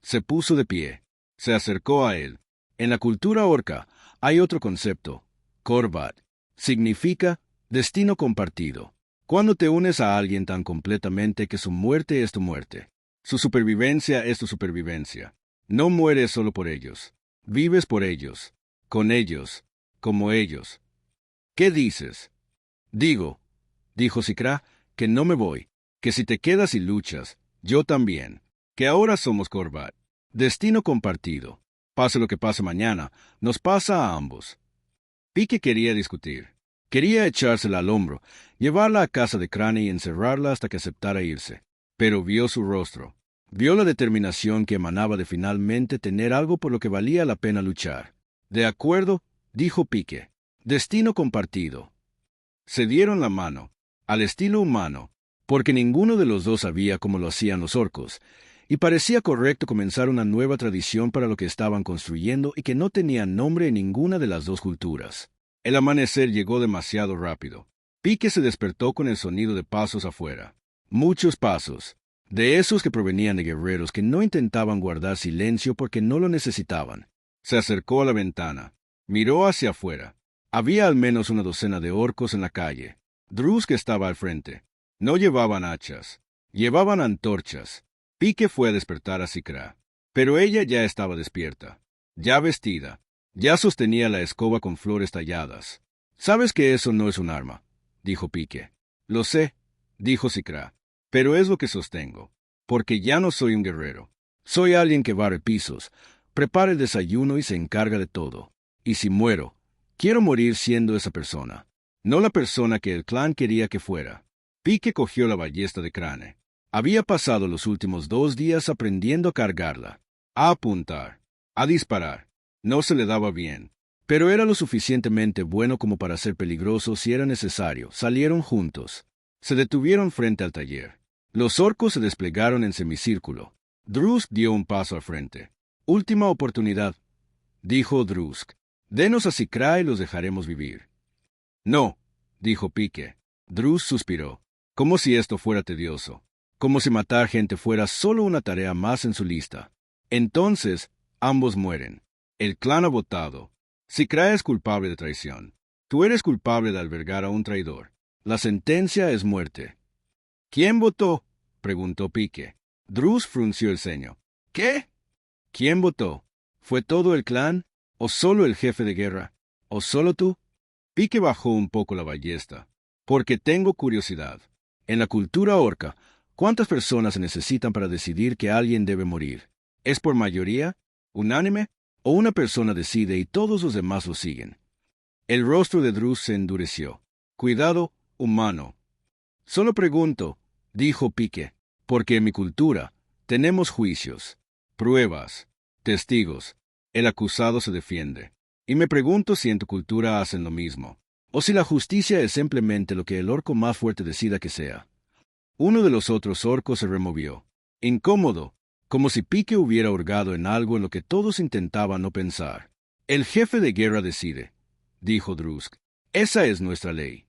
Se puso de pie. Se acercó a él. En la cultura orca hay otro concepto. Korvat. Significa destino compartido. Cuando te unes a alguien tan completamente que su muerte es tu muerte. Su supervivencia es tu supervivencia. No mueres solo por ellos. Vives por ellos. Con ellos. Como ellos. ¿Qué dices? Digo, dijo Sicra, que no me voy. Que si te quedas y luchas, yo también. Que ahora somos Korvat. Destino compartido. Pase lo que pase mañana, nos pasa a ambos. Pique quería discutir. Quería echársela al hombro, llevarla a casa de Crane y encerrarla hasta que aceptara irse. Pero vio su rostro. Vio la determinación que emanaba de finalmente tener algo por lo que valía la pena luchar. De acuerdo, dijo Pique. Destino compartido. Se dieron la mano, al estilo humano, porque ninguno de los dos sabía cómo lo hacían los orcos, y parecía correcto comenzar una nueva tradición para lo que estaban construyendo y que no tenía nombre en ninguna de las dos culturas. El amanecer llegó demasiado rápido. Pique se despertó con el sonido de pasos afuera. Muchos pasos. de esos que provenían de guerreros que no intentaban guardar silencio porque no lo necesitaban. Se acercó a la ventana. Miró hacia afuera. Había al menos una docena de orcos en la calle. Drusk estaba al frente. No llevaban hachas. Llevaban antorchas. Pique fue a despertar a Sikra. Pero ella ya estaba despierta. Ya vestida. Ya sostenía la escoba con flores talladas. «Sabes que eso no es un arma», dijo Pique. «Lo sé», dijo Sikra. «Pero es lo que sostengo. Porque ya no soy un guerrero. Soy alguien que barre pisos, prepara el desayuno y se encarga de todo. Y si muero, quiero morir siendo esa persona. No la persona que el clan quería que fuera». Pique cogió la ballesta de Crane. Había pasado los últimos 2 días aprendiendo a cargarla, a apuntar, a disparar. No se le daba bien, pero era lo suficientemente bueno como para ser peligroso si era necesario. Salieron juntos. Se detuvieron frente al taller. Los orcos se desplegaron en semicírculo. Drusk dio un paso al frente. «Última oportunidad», dijo Drusk. «Denos a Sikra y los dejaremos vivir». «No», dijo Pique. Drusk suspiró. Como si esto fuera tedioso. Como si matar gente fuera solo una tarea más en su lista. «Entonces, ambos mueren. El clan ha votado. Sikra es culpable de traición. Tú eres culpable de albergar a un traidor. La sentencia es muerte». «¿Quién votó?», preguntó Pique. Drusk frunció el ceño. «¿Qué? ¿Quién votó? ¿Fue todo el clan? ¿O solo el jefe de guerra? ¿O solo tú?» Pique bajó un poco la ballesta. «Porque tengo curiosidad. En la cultura orca, ¿cuántas personas se necesitan para decidir que alguien debe morir? ¿Es por mayoría? ¿Unánime? ¿O una persona decide y todos los demás lo siguen?» El rostro de Drusk se endureció. «Cuidado, humano». «Solo pregunto», dijo Pique, «porque en mi cultura tenemos juicios, pruebas, testigos. El acusado se defiende. Y me pregunto si en tu cultura hacen lo mismo, o si la justicia es simplemente lo que el orco más fuerte decida que sea». Uno de los otros orcos se removió, incómodo, como si Pique hubiera hurgado en algo en lo que todos intentaban no pensar. «El jefe de guerra decide», dijo Drusk. «Esa es nuestra ley».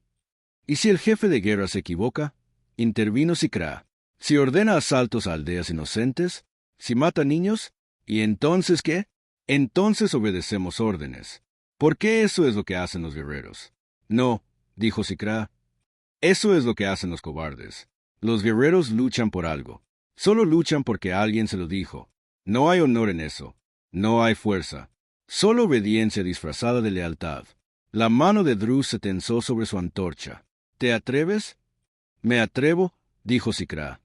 «¿Y si el jefe de guerra se equivoca?», intervino Sikra. «Si ordena asaltos a aldeas inocentes, si mata niños, ¿y entonces qué?». «Entonces obedecemos órdenes. Porque eso es lo que hacen los guerreros». «No», dijo Sikra. «Eso es lo que hacen los cobardes. Los guerreros luchan por algo. Solo luchan porque alguien se lo dijo. No hay honor en eso. No hay fuerza. Solo obediencia disfrazada de lealtad». La mano de Drusk se tensó sobre su antorcha. «¿Te atreves?». «Me atrevo», dijo Sikra.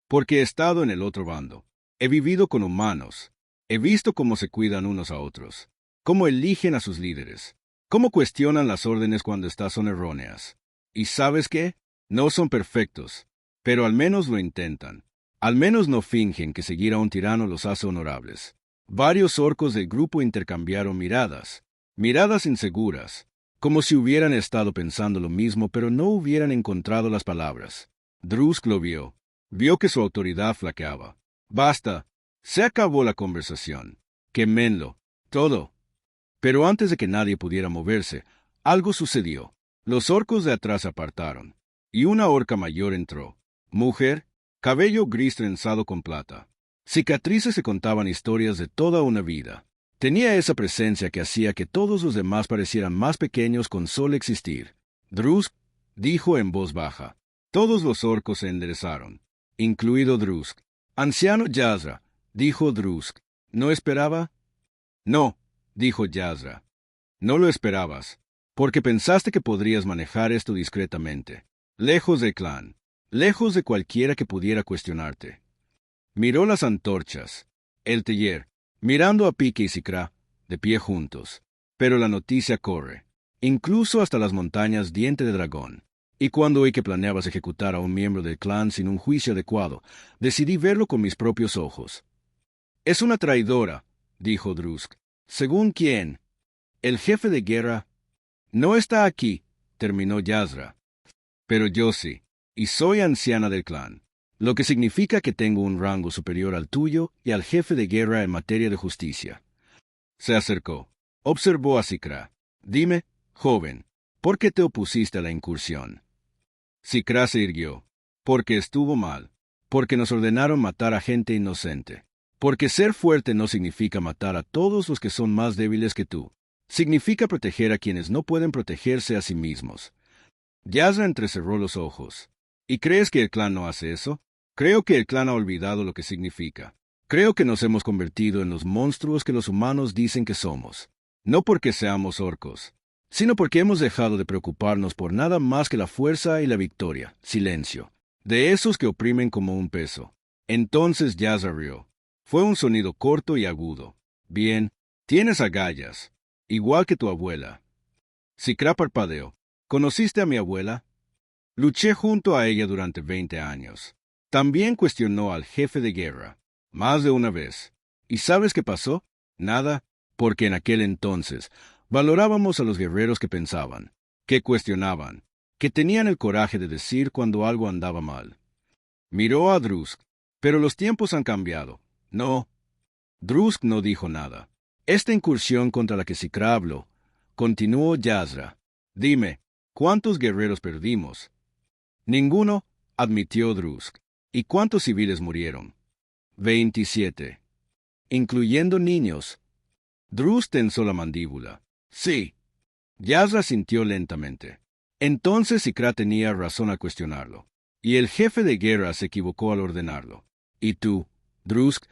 «Porque he estado en el otro bando. He vivido con humanos. He visto cómo se cuidan unos a otros. Cómo eligen a sus líderes. Cómo cuestionan las órdenes cuando estas son erróneas. ¿Y sabes qué? No son perfectos. Pero al menos lo intentan. Al menos no fingen que seguir a un tirano los hace honorables». Varios orcos del grupo intercambiaron miradas. Miradas inseguras, como si hubieran estado pensando lo mismo pero no hubieran encontrado las palabras. Drusk lo vio. Vio que su autoridad flaqueaba. «Basta. Se acabó la conversación. Quémenlo. Todo». Pero antes de que nadie pudiera moverse, algo sucedió. Los orcos de atrás se apartaron, y una orca mayor entró. Mujer, cabello gris trenzado con plata. Cicatrices se contaban historias de toda una vida. Tenía esa presencia que hacía que todos los demás parecieran más pequeños con solo existir. «Drusk», dijo en voz baja. Todos los orcos se enderezaron, incluido Drusk. «Anciano Jazra», dijo Drusk. «¿No esperaba?». «No», dijo Jazra. «No lo esperabas, porque pensaste que podrías manejar esto discretamente, lejos del clan, lejos de cualquiera que pudiera cuestionarte». Miró las antorchas, el taller, mirando a Pique y Sikra, de pie juntos. Pero la noticia corre, incluso hasta las montañas Diente de Dragón. Y cuando oí que planeabas ejecutar a un miembro del clan sin un juicio adecuado, decidí verlo con mis propios ojos. «Es una traidora», dijo Drusk. «¿Según quién?». «El jefe de guerra». «No está aquí», terminó Jazra. «Pero yo sí, y soy anciana del clan, lo que significa que tengo un rango superior al tuyo y al jefe de guerra en materia de justicia». Se acercó. Observó a Sikra. «Dime, joven, ¿por qué te opusiste a la incursión?». Sikra se irguió. «Porque estuvo mal». porque nos ordenaron matar a gente inocente. Porque ser fuerte no significa matar a todos los que son más débiles que tú. Significa proteger a quienes no pueden protegerse a sí mismos. Yazra entrecerró los ojos. ¿Y crees que el clan no hace eso? Creo que el clan ha olvidado lo que significa. Creo que nos hemos convertido en los monstruos que los humanos dicen que somos. No porque seamos orcos, sino porque hemos dejado de preocuparnos por nada más que la fuerza y la victoria. Silencio. De esos que oprimen como un peso. Entonces Yazra rió. Fue un sonido corto y agudo. Bien, tienes agallas, igual que tu abuela. Sikra parpadeó. ¿Conociste a mi abuela? Luché junto a ella durante 20 años. También cuestionó al jefe de guerra, más de una vez. ¿Y sabes qué pasó? Nada, porque en aquel entonces valorábamos a los guerreros que pensaban, que cuestionaban, que tenían el coraje de decir cuando algo andaba mal. Miró a Drusk, pero los tiempos han cambiado. No. Drusk no dijo nada. Esta incursión contra la que Sikra habló, continuó Yazra. Dime, ¿cuántos guerreros perdimos? Ninguno, admitió Drusk. ¿Y cuántos civiles murieron? 27. Incluyendo niños. Drusk tensó la mandíbula. Sí. Yazra sintió lentamente. Entonces Sikra tenía razón al cuestionarlo. Y el jefe de guerra se equivocó al ordenarlo. Y tú, Drusk,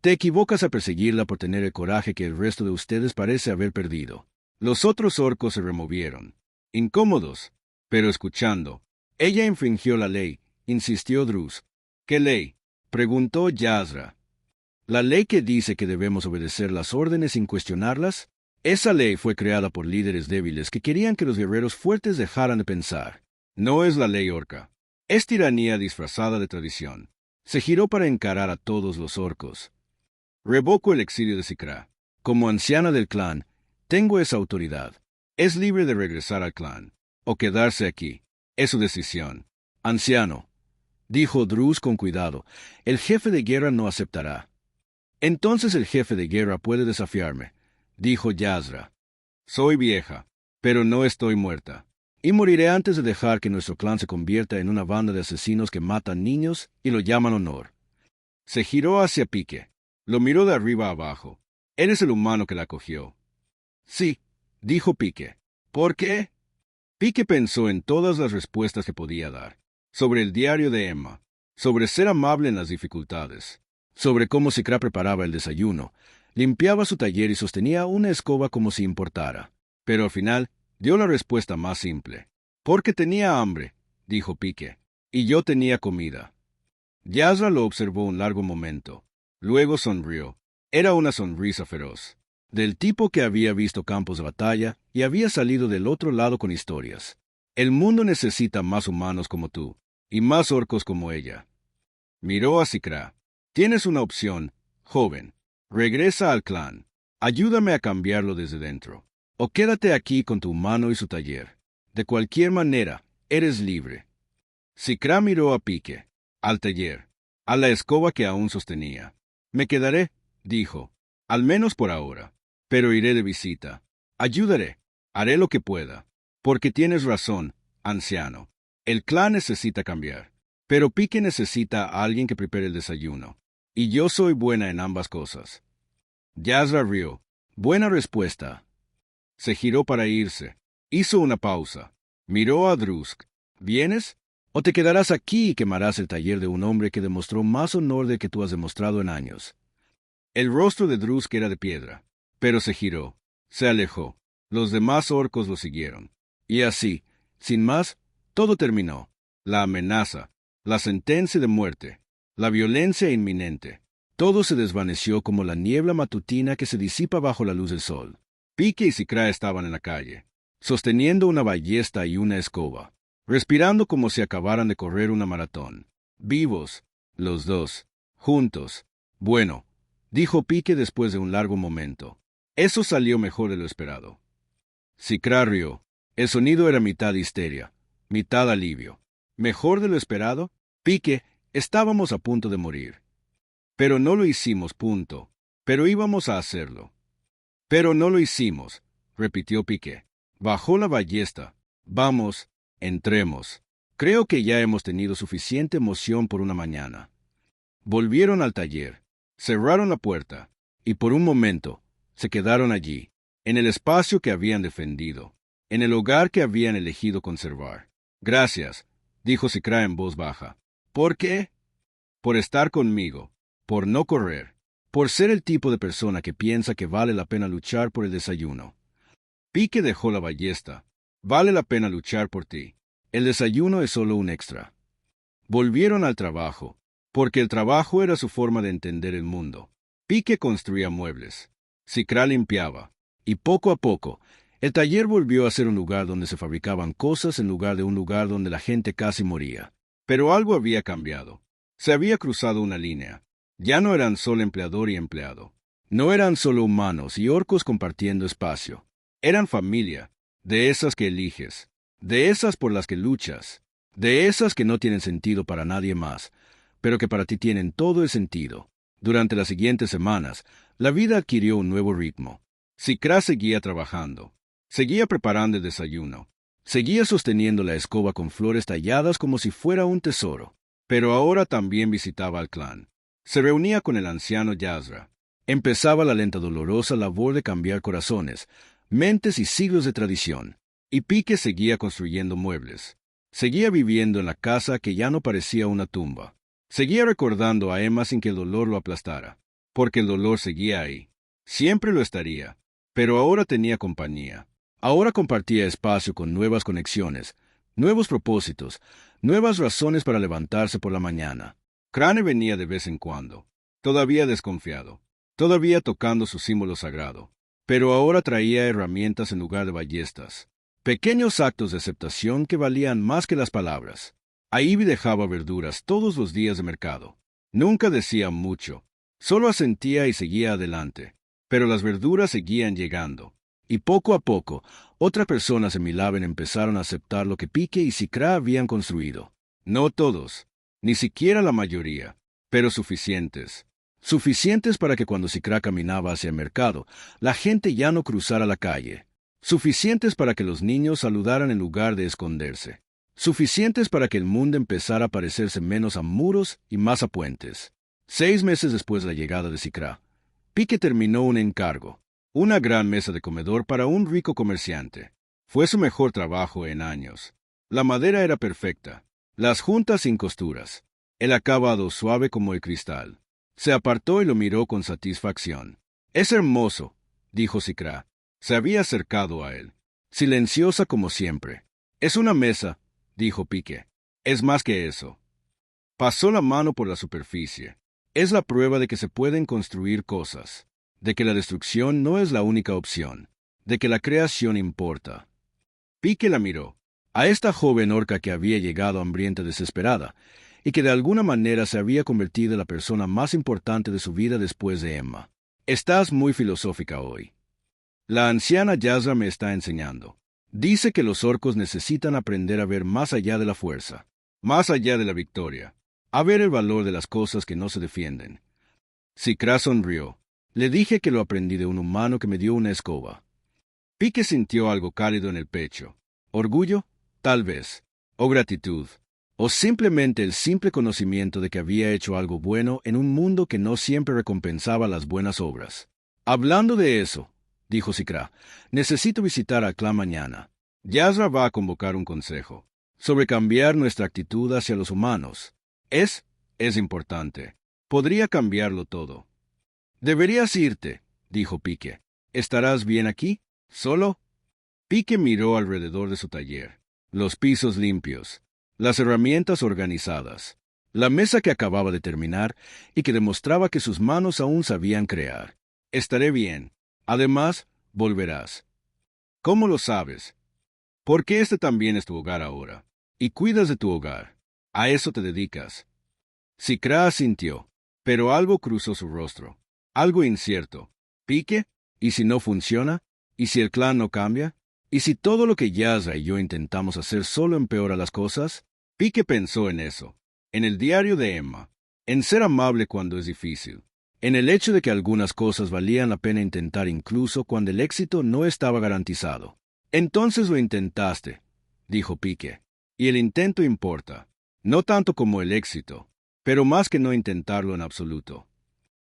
te equivocas a perseguirla por tener el coraje que el resto de ustedes parece haber perdido. Los otros orcos se removieron, incómodos, pero escuchando. Ella infringió la ley, insistió Drusk. ¿Qué ley? Preguntó Yazra. ¿La ley que dice que debemos obedecer las órdenes sin cuestionarlas? Esa ley fue creada por líderes débiles que querían que los guerreros fuertes dejaran de pensar. No es la ley orca. Es tiranía disfrazada de tradición. Se giró para encarar a todos los orcos. Revoco el exilio de Sikra. Como anciana del clan, tengo esa autoridad. Es libre de regresar al clan, o quedarse aquí. Es su decisión. Anciano, dijo Drusk con cuidado, el jefe de guerra no aceptará. Entonces el jefe de guerra puede desafiarme, dijo Yazra. Soy vieja, pero no estoy muerta. Y moriré antes de dejar que nuestro clan se convierta en una banda de asesinos que matan niños y lo llaman honor. Se giró hacia Pique. Lo miró de arriba a abajo. Eres el humano que la cogió. Sí, dijo Pique. ¿Por qué? Pique pensó en todas las respuestas que podía dar. Sobre el diario de Emma. Sobre ser amable en las dificultades. Sobre cómo Sikra preparaba el desayuno. Limpiaba su taller y sostenía una escoba como si importara. Pero al final dio la respuesta más simple. Porque tenía hambre, dijo Pique. Y yo tenía comida. Yazra lo observó un largo momento. Luego sonrió. Era una sonrisa feroz. Del tipo que había visto campos de batalla y había salido del otro lado con historias. El mundo necesita más humanos como tú, y más orcos como ella. Miró a Sikra. Tienes una opción, joven. Regresa al clan. Ayúdame a cambiarlo desde dentro. O quédate aquí con tu humano y su taller. De cualquier manera, eres libre. Sikra miró a Pique, al taller, a la escoba que aún sostenía. Me quedaré, dijo, al menos por ahora. Pero iré de visita. Ayudaré. Haré lo que pueda. Porque tienes razón, anciano. El clan necesita cambiar. Pero Pique necesita a alguien que prepare el desayuno. Y yo soy buena en ambas cosas. Yazra rió. Buena respuesta. Se giró para irse. Hizo una pausa. Miró a Drusk. ¿Vienes? ¿O te quedarás aquí y quemarás el taller de un hombre que demostró más honor del que tú has demostrado en años? El rostro de Drusk era de piedra, pero se giró. Se alejó. Los demás orcos lo siguieron. Y así, sin más, todo terminó. La amenaza, la sentencia de muerte, la violencia inminente. Todo se desvaneció como la niebla matutina que se disipa bajo la luz del sol. Pique y Sikra estaban en la calle, sosteniendo una ballesta y una escoba, respirando como si acabaran de correr una maratón. Vivos, los dos, juntos. Bueno, dijo Pique después de un largo momento. Eso salió mejor de lo esperado. Sikra rió. El sonido era mitad histeria, mitad alivio. ¿Mejor de lo esperado? Pique, estábamos a punto de morir. Pero no lo hicimos, punto. Pero íbamos a hacerlo. Pero no lo hicimos, repitió Pique. Bajó la ballesta. Vamos, entremos. Creo que ya hemos tenido suficiente emoción por una mañana. Volvieron al taller, cerraron la puerta, y por un momento se quedaron allí, en el espacio que habían defendido, en el hogar que habían elegido conservar. Gracias, dijo Sicra en voz baja. ¿Por qué? Por estar conmigo, por no correr, por ser el tipo de persona que piensa que vale la pena luchar por el desayuno. Pique dejó la ballesta. Vale la pena luchar por ti. El desayuno es solo un extra. Volvieron al trabajo, porque el trabajo era su forma de entender el mundo. Pique construía muebles. Sicra limpiaba. Y poco a poco, el taller volvió a ser un lugar donde se fabricaban cosas en lugar de un lugar donde la gente casi moría. Pero algo había cambiado. Se había cruzado una línea. Ya no eran solo empleador y empleado. No eran solo humanos y orcos compartiendo espacio. Eran familia, de esas que eliges, de esas por las que luchas, de esas que no tienen sentido para nadie más, pero que para ti tienen todo el sentido. Durante las siguientes semanas, la vida adquirió un nuevo ritmo. Sicra seguía trabajando, seguía preparando el desayuno, seguía sosteniendo la escoba con flores talladas como si fuera un tesoro, pero ahora también visitaba al clan. Se reunía con el anciano Yazra. Empezaba la lenta dolorosa labor de cambiar corazones, mentes y siglos de tradición. Y Pique seguía construyendo muebles. Seguía viviendo en la casa que ya no parecía una tumba. Seguía recordando a Emma sin que el dolor lo aplastara, porque el dolor seguía ahí. Siempre lo estaría. Pero ahora tenía compañía. Ahora compartía espacio con nuevas conexiones, nuevos propósitos, nuevas razones para levantarse por la mañana. Crane venía de vez en cuando, todavía desconfiado, todavía tocando su símbolo sagrado, pero ahora traía herramientas en lugar de ballestas, pequeños actos de aceptación que valían más que las palabras. Ivy dejaba verduras todos los días de mercado. Nunca decía mucho, solo asentía y seguía adelante, pero las verduras seguían llegando, y poco a poco, otras personas en Milaven empezaron a aceptar lo que Pique y Sicra habían construido. No todos, ni siquiera la mayoría, pero suficientes. Suficientes para que cuando Sicra caminaba hacia el mercado, la gente ya no cruzara la calle. Suficientes para que los niños saludaran en lugar de esconderse. Suficientes para que el mundo empezara a parecerse menos a muros y más a puentes. 6 meses después de la llegada de Sicra, Pique terminó un encargo, una gran mesa de comedor para un rico comerciante. Fue su mejor trabajo en años. La madera era perfecta, las juntas sin costuras, el acabado suave como el cristal. Se apartó y lo miró con satisfacción. «Es hermoso», dijo Sicra. Se había acercado a él, silenciosa como siempre. «Es una mesa», dijo Pique. «Es más que eso». Pasó la mano por la superficie. Es la prueba de que se pueden construir cosas, de que la destrucción no es la única opción, de que la creación importa. Pique la miró, a esta joven orca que había llegado hambrienta desesperada, y que de alguna manera se había convertido en la persona más importante de su vida después de Emma. «Estás muy filosófica hoy. La anciana Yazra me está enseñando. Dice que los orcos necesitan aprender a ver más allá de la fuerza, más allá de la victoria, a ver el valor de las cosas que no se defienden». Sicra sonrió. «Le dije que lo aprendí de un humano que me dio una escoba». Pique sintió algo cálido en el pecho. ¿Orgullo? Tal vez. ¿O gratitud? ¿O simplemente el simple conocimiento de que había hecho algo bueno en un mundo que no siempre recompensaba las buenas obras? «Hablando de eso», dijo Sicra, «necesito visitar al clan mañana. Yazra va a convocar un consejo sobre cambiar nuestra actitud hacia los humanos. Es importante. Podría cambiarlo todo». «Deberías irte», dijo Pique. «¿Estarás bien aquí? ¿Solo?» Pique miró alrededor de su taller. Los pisos limpios, las herramientas organizadas, la mesa que acababa de terminar y que demostraba que sus manos aún sabían crear. «Estaré bien. Además, volverás». «¿Cómo lo sabes?» «Porque este también es tu hogar ahora. Y cuidas de tu hogar. A eso te dedicas». Sicra asintió, pero algo cruzó su rostro. Algo incierto. «¿Pique? ¿Y si no funciona? ¿Y si el clan no cambia? ¿Y si todo lo que Yazra y yo intentamos hacer solo empeora las cosas?» Pique pensó en eso, en el diario de Emma, en ser amable cuando es difícil, en el hecho de que algunas cosas valían la pena intentar incluso cuando el éxito no estaba garantizado. «Entonces lo intentaste», dijo Pique, «y el intento importa, no tanto como el éxito. pero más que no intentarlo en absoluto.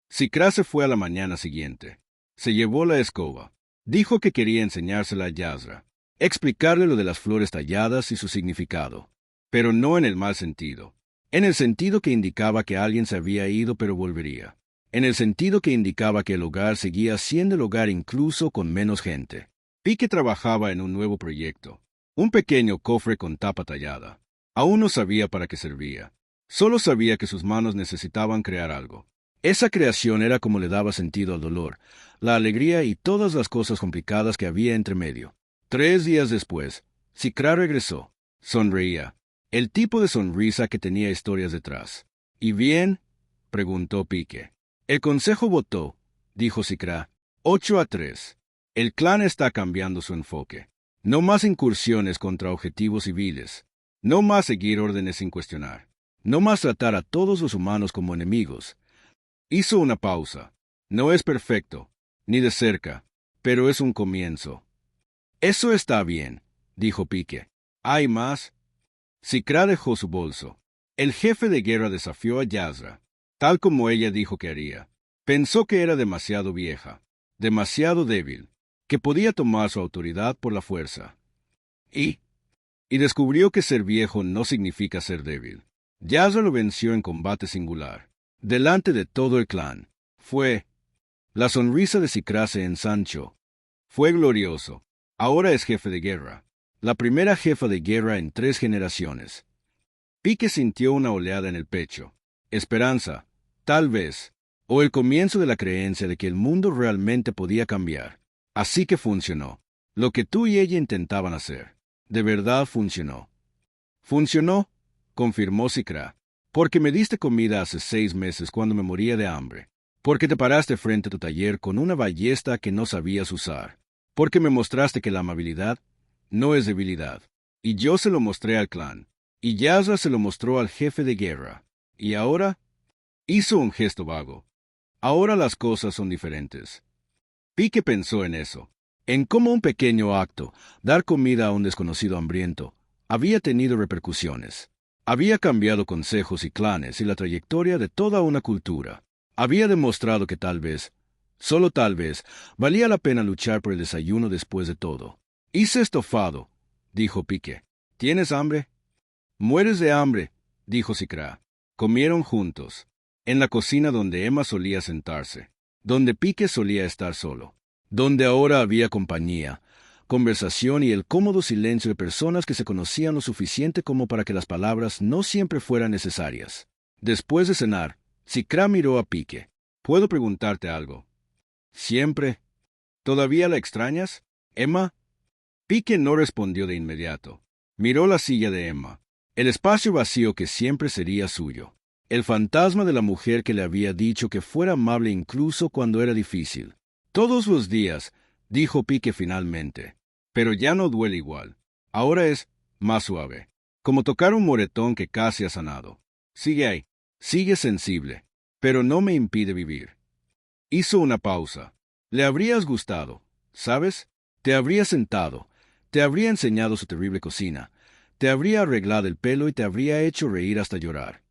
Sikra se fue a la mañana siguiente. Se llevó la escoba. Dijo que quería enseñársela a Yasra, explicarle lo de las flores talladas y su significado, pero no en el mal sentido, en el sentido que indicaba que alguien se había ido pero volvería, en el sentido que indicaba que el hogar seguía siendo el hogar incluso con menos gente. Pique trabajaba en un nuevo proyecto, un pequeño cofre con tapa tallada. Aún no sabía para qué servía, solo sabía que sus manos necesitaban crear algo. Esa creación era como le daba sentido al dolor, la alegría y todas las cosas complicadas que había entre medio. 3 días después, Sikra regresó. Sonreía. El tipo de sonrisa que tenía historias detrás. ¿Y bien?, preguntó Pique. El consejo votó, dijo Sikra, 8-3. El clan está cambiando su enfoque. No más incursiones contra objetivos civiles. No más seguir órdenes sin cuestionar. No más tratar a todos los humanos como enemigos. Hizo una pausa. No es perfecto, ni de cerca, pero es un comienzo. Eso está bien, dijo Pique. ¿Hay más? Sikra dejó su bolso. El jefe de guerra desafió a Yasra, tal como ella dijo que haría. Pensó que era demasiado vieja, demasiado débil, que podía tomar su autoridad por la fuerza. Y descubrió que ser viejo no significa ser débil. Yasra lo venció en combate singular, delante de todo el clan. La sonrisa de Sikra se ensanchó. Fue glorioso. Ahora es jefe de guerra. La primera jefa de guerra en 3 generaciones. Pique sintió una oleada en el pecho. Esperanza, tal vez, o el comienzo de la creencia de que el mundo realmente podía cambiar. Así que funcionó. Lo que tú y ella intentaban hacer. De verdad funcionó. Funcionó, confirmó Sikra. Porque me diste comida hace 6 meses cuando me moría de hambre. Porque te paraste frente a tu taller con una ballesta que no sabías usar. Porque me mostraste que la amabilidad no es debilidad. Y yo se lo mostré al clan. Y Yasra se lo mostró al jefe de guerra. Y ahora hizo un gesto vago. Ahora las cosas son diferentes. Pique pensó en eso. En cómo un pequeño acto, dar comida a un desconocido hambriento, había tenido repercusiones. Había cambiado consejos y clanes y la trayectoria de toda una cultura. Había demostrado que tal vez, solo tal vez, valía la pena luchar por el desayuno después de todo. Hice estofado, dijo Pique. ¿Tienes hambre? Mueres de hambre, dijo Sikra. Comieron juntos, en la cocina donde Emma solía sentarse, donde Pique solía estar solo, donde ahora había compañía, conversación y el cómodo silencio de personas que se conocían lo suficiente como para que las palabras no siempre fueran necesarias. Después de cenar, Sikra miró a Pique. ¿Puedo preguntarte algo? ¿Siempre? ¿Todavía la extrañas, Emma? Pique no respondió de inmediato. Miró la silla de Emma, el espacio vacío que siempre sería suyo, el fantasma de la mujer que le había dicho que fuera amable incluso cuando era difícil. Todos los días, dijo Pique finalmente, pero ya no duele igual. Ahora es más suave, como tocar un moretón que casi ha sanado. Sigue ahí, sigue sensible, pero no me impide vivir. Hizo una pausa. Le habrías gustado, ¿sabes? Te habría sentado, te habría enseñado su terrible cocina, te habría arreglado el pelo y te habría hecho reír hasta llorar.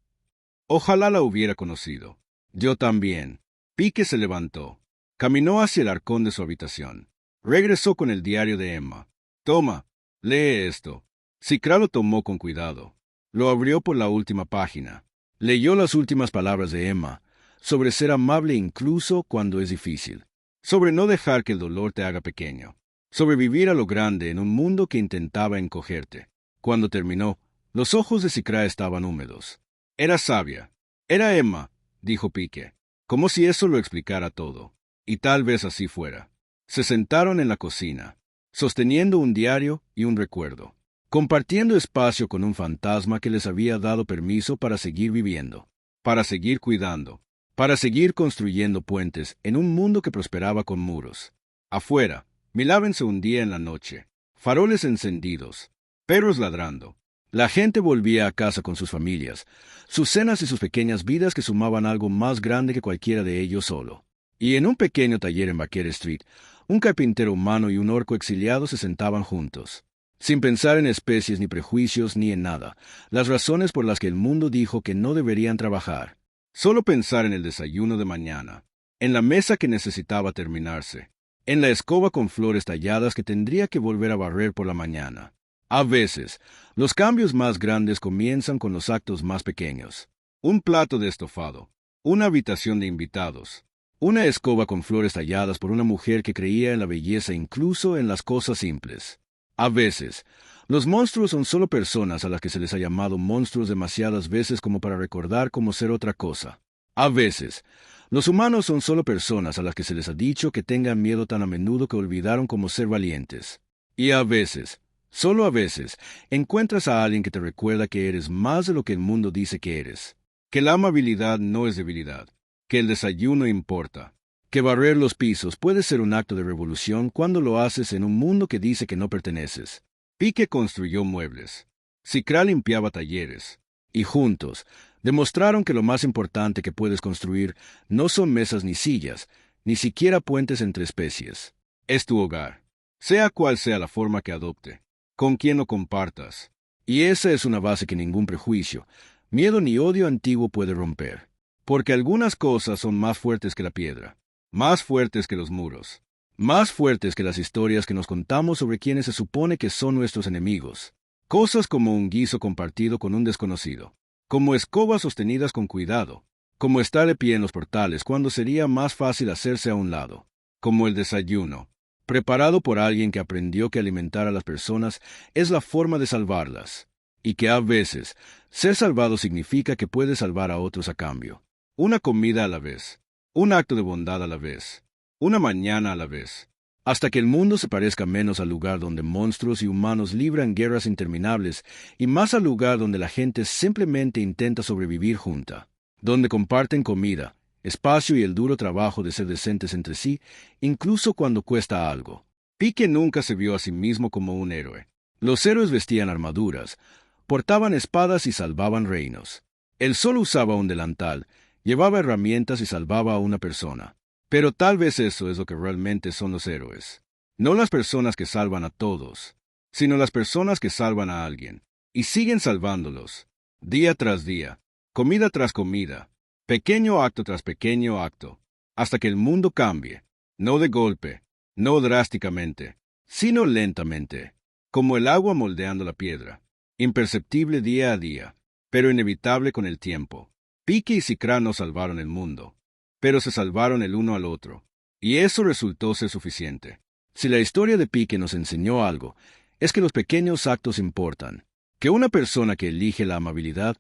Ojalá la hubiera conocido. Yo también. Pique se levantó. Caminó hacia el arcón de su habitación. Regresó con el diario de Emma. Toma, lee esto. Sikra lo tomó con cuidado. Lo abrió por la última página. Leyó las últimas palabras de Emma, sobre ser amable incluso cuando es difícil, sobre no dejar que el dolor te haga pequeño, sobre vivir a lo grande en un mundo que intentaba encogerte. Cuando terminó, los ojos de Sikra estaban húmedos. Era sabia. Era Emma, dijo Pique, como si eso lo explicara todo. Y tal vez así fuera. Se sentaron en la cocina, sosteniendo un diario y un recuerdo, compartiendo espacio con un fantasma que les había dado permiso para seguir viviendo, para seguir cuidando, para seguir construyendo puentes en un mundo que prosperaba con muros. Afuera, Milaven se hundía en la noche, faroles encendidos, perros ladrando. La gente volvía a casa con sus familias, sus cenas y sus pequeñas vidas que sumaban algo más grande que cualquiera de ellos solo. Y en un pequeño taller en Baker Street, un carpintero humano y un orco exiliado se sentaban juntos. sin pensar en especies ni prejuicios ni en nada, las razones por las que el mundo dijo que no deberían trabajar. Solo pensar en el desayuno de mañana, en la mesa que necesitaba terminarse, en la escoba con flores talladas que tendría que volver a barrer por la mañana. A veces, los cambios más grandes comienzan con los actos más pequeños. Un plato de estofado, una habitación de invitados, una escoba con flores talladas por una mujer que creía en la belleza incluso en las cosas simples. A veces, los monstruos son solo personas a las que se les ha llamado monstruos demasiadas veces como para recordar cómo ser otra cosa. A veces, los humanos son solo personas a las que se les ha dicho que tengan miedo tan a menudo que olvidaron cómo ser valientes. Y a veces, solo a veces, encuentras a alguien que te recuerda que eres más de lo que el mundo dice que eres. Que la amabilidad no es debilidad. Que el desayuno importa. Que barrer los pisos puede ser un acto de revolución cuando lo haces en un mundo que dice que no perteneces. Pique construyó muebles. Cicra limpiaba talleres. Y juntos, demostraron que lo más importante que puedes construir no son mesas ni sillas, ni siquiera puentes entre especies. Es tu hogar, sea cual sea la forma que adopte, con quien lo compartas. Y esa es una base que ningún prejuicio, miedo ni odio antiguo puede romper. Porque algunas cosas son más fuertes que la piedra, más fuertes que los muros, más fuertes que las historias que nos contamos sobre quienes se supone que son nuestros enemigos. Cosas como un guiso compartido con un desconocido, como escobas sostenidas con cuidado, como estar de pie en los portales cuando sería más fácil hacerse a un lado, como el desayuno, preparado por alguien que aprendió que alimentar a las personas es la forma de salvarlas, y que a veces ser salvado significa que puedes salvar a otros a cambio. Una comida a la vez, un acto de bondad a la vez, una mañana a la vez, hasta que el mundo se parezca menos al lugar donde monstruos y humanos libran guerras interminables y más al lugar donde la gente simplemente intenta sobrevivir junta, donde comparten comida, espacio y el duro trabajo de ser decentes entre sí, incluso cuando cuesta algo. Pique nunca se vio a sí mismo como un héroe. Los héroes vestían armaduras, portaban espadas y salvaban reinos. Él solo usaba un delantal, llevaba herramientas y salvaba a una persona. Pero tal vez eso es lo que realmente son los héroes. No las personas que salvan a todos, sino las personas que salvan a alguien, y siguen salvándolos, día tras día, comida tras comida, pequeño acto tras pequeño acto, hasta que el mundo cambie, no de golpe, no drásticamente, sino lentamente, como el agua moldeando la piedra, imperceptible día a día, pero inevitable con el tiempo. Pique y Cicra no salvaron el mundo, pero se salvaron el uno al otro, y eso resultó ser suficiente. Si la historia de Pique nos enseñó algo, es que los pequeños actos importan, que una persona que elige la amabilidad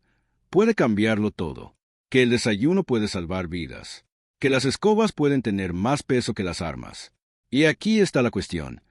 puede cambiarlo todo, que el desayuno puede salvar vidas, que las escobas pueden tener más peso que las armas. Y aquí está la cuestión.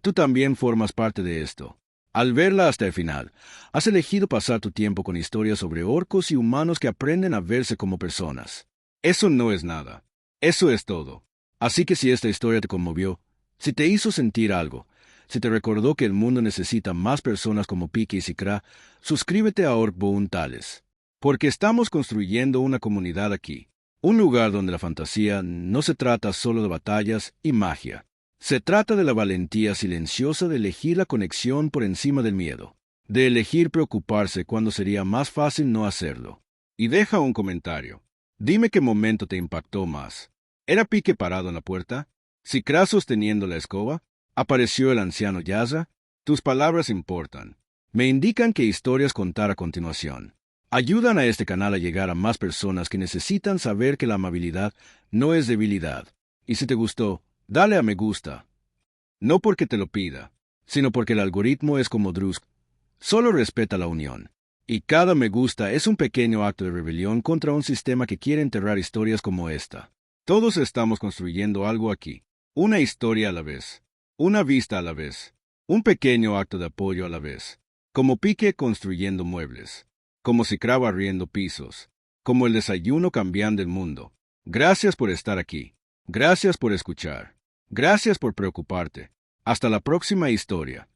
Tú también formas parte de esto. Al verla hasta el final, has elegido pasar tu tiempo con historias sobre orcos y humanos que aprenden a verse como personas. Eso no es nada. Eso es todo. Así que si esta historia te conmovió, si te hizo sentir algo, si te recordó que el mundo necesita más personas como Pique y Cicra, suscríbete a Orc Tales. Porque estamos construyendo una comunidad aquí. Un lugar donde la fantasía no se trata solo de batallas y magia. Se trata de la valentía silenciosa de elegir la conexión por encima del miedo, de elegir preocuparse cuando sería más fácil no hacerlo. Y deja un comentario. Dime qué momento te impactó más. ¿Era Pique parado en la puerta? ¿Cicra sosteniendo la escoba? ¿Apareció el anciano Yaza? Tus palabras importan. Me indican qué historias contar a continuación. Ayudan a este canal a llegar a más personas que necesitan saber que la amabilidad no es debilidad. Y si te gustó, dale a me gusta. No porque te lo pida, sino porque el algoritmo es como Drusk. Solo respeta la unión. Y cada me gusta es un pequeño acto de rebelión contra un sistema que quiere enterrar historias como esta. Todos estamos construyendo algo aquí. Una historia a la vez. Una vista a la vez. Un pequeño acto de apoyo a la vez. Como Pique construyendo muebles. Como Cicra barriendo pisos. Como el desayuno cambiando el mundo. Gracias por estar aquí. Gracias por escuchar. Gracias por preocuparte. Hasta la próxima historia.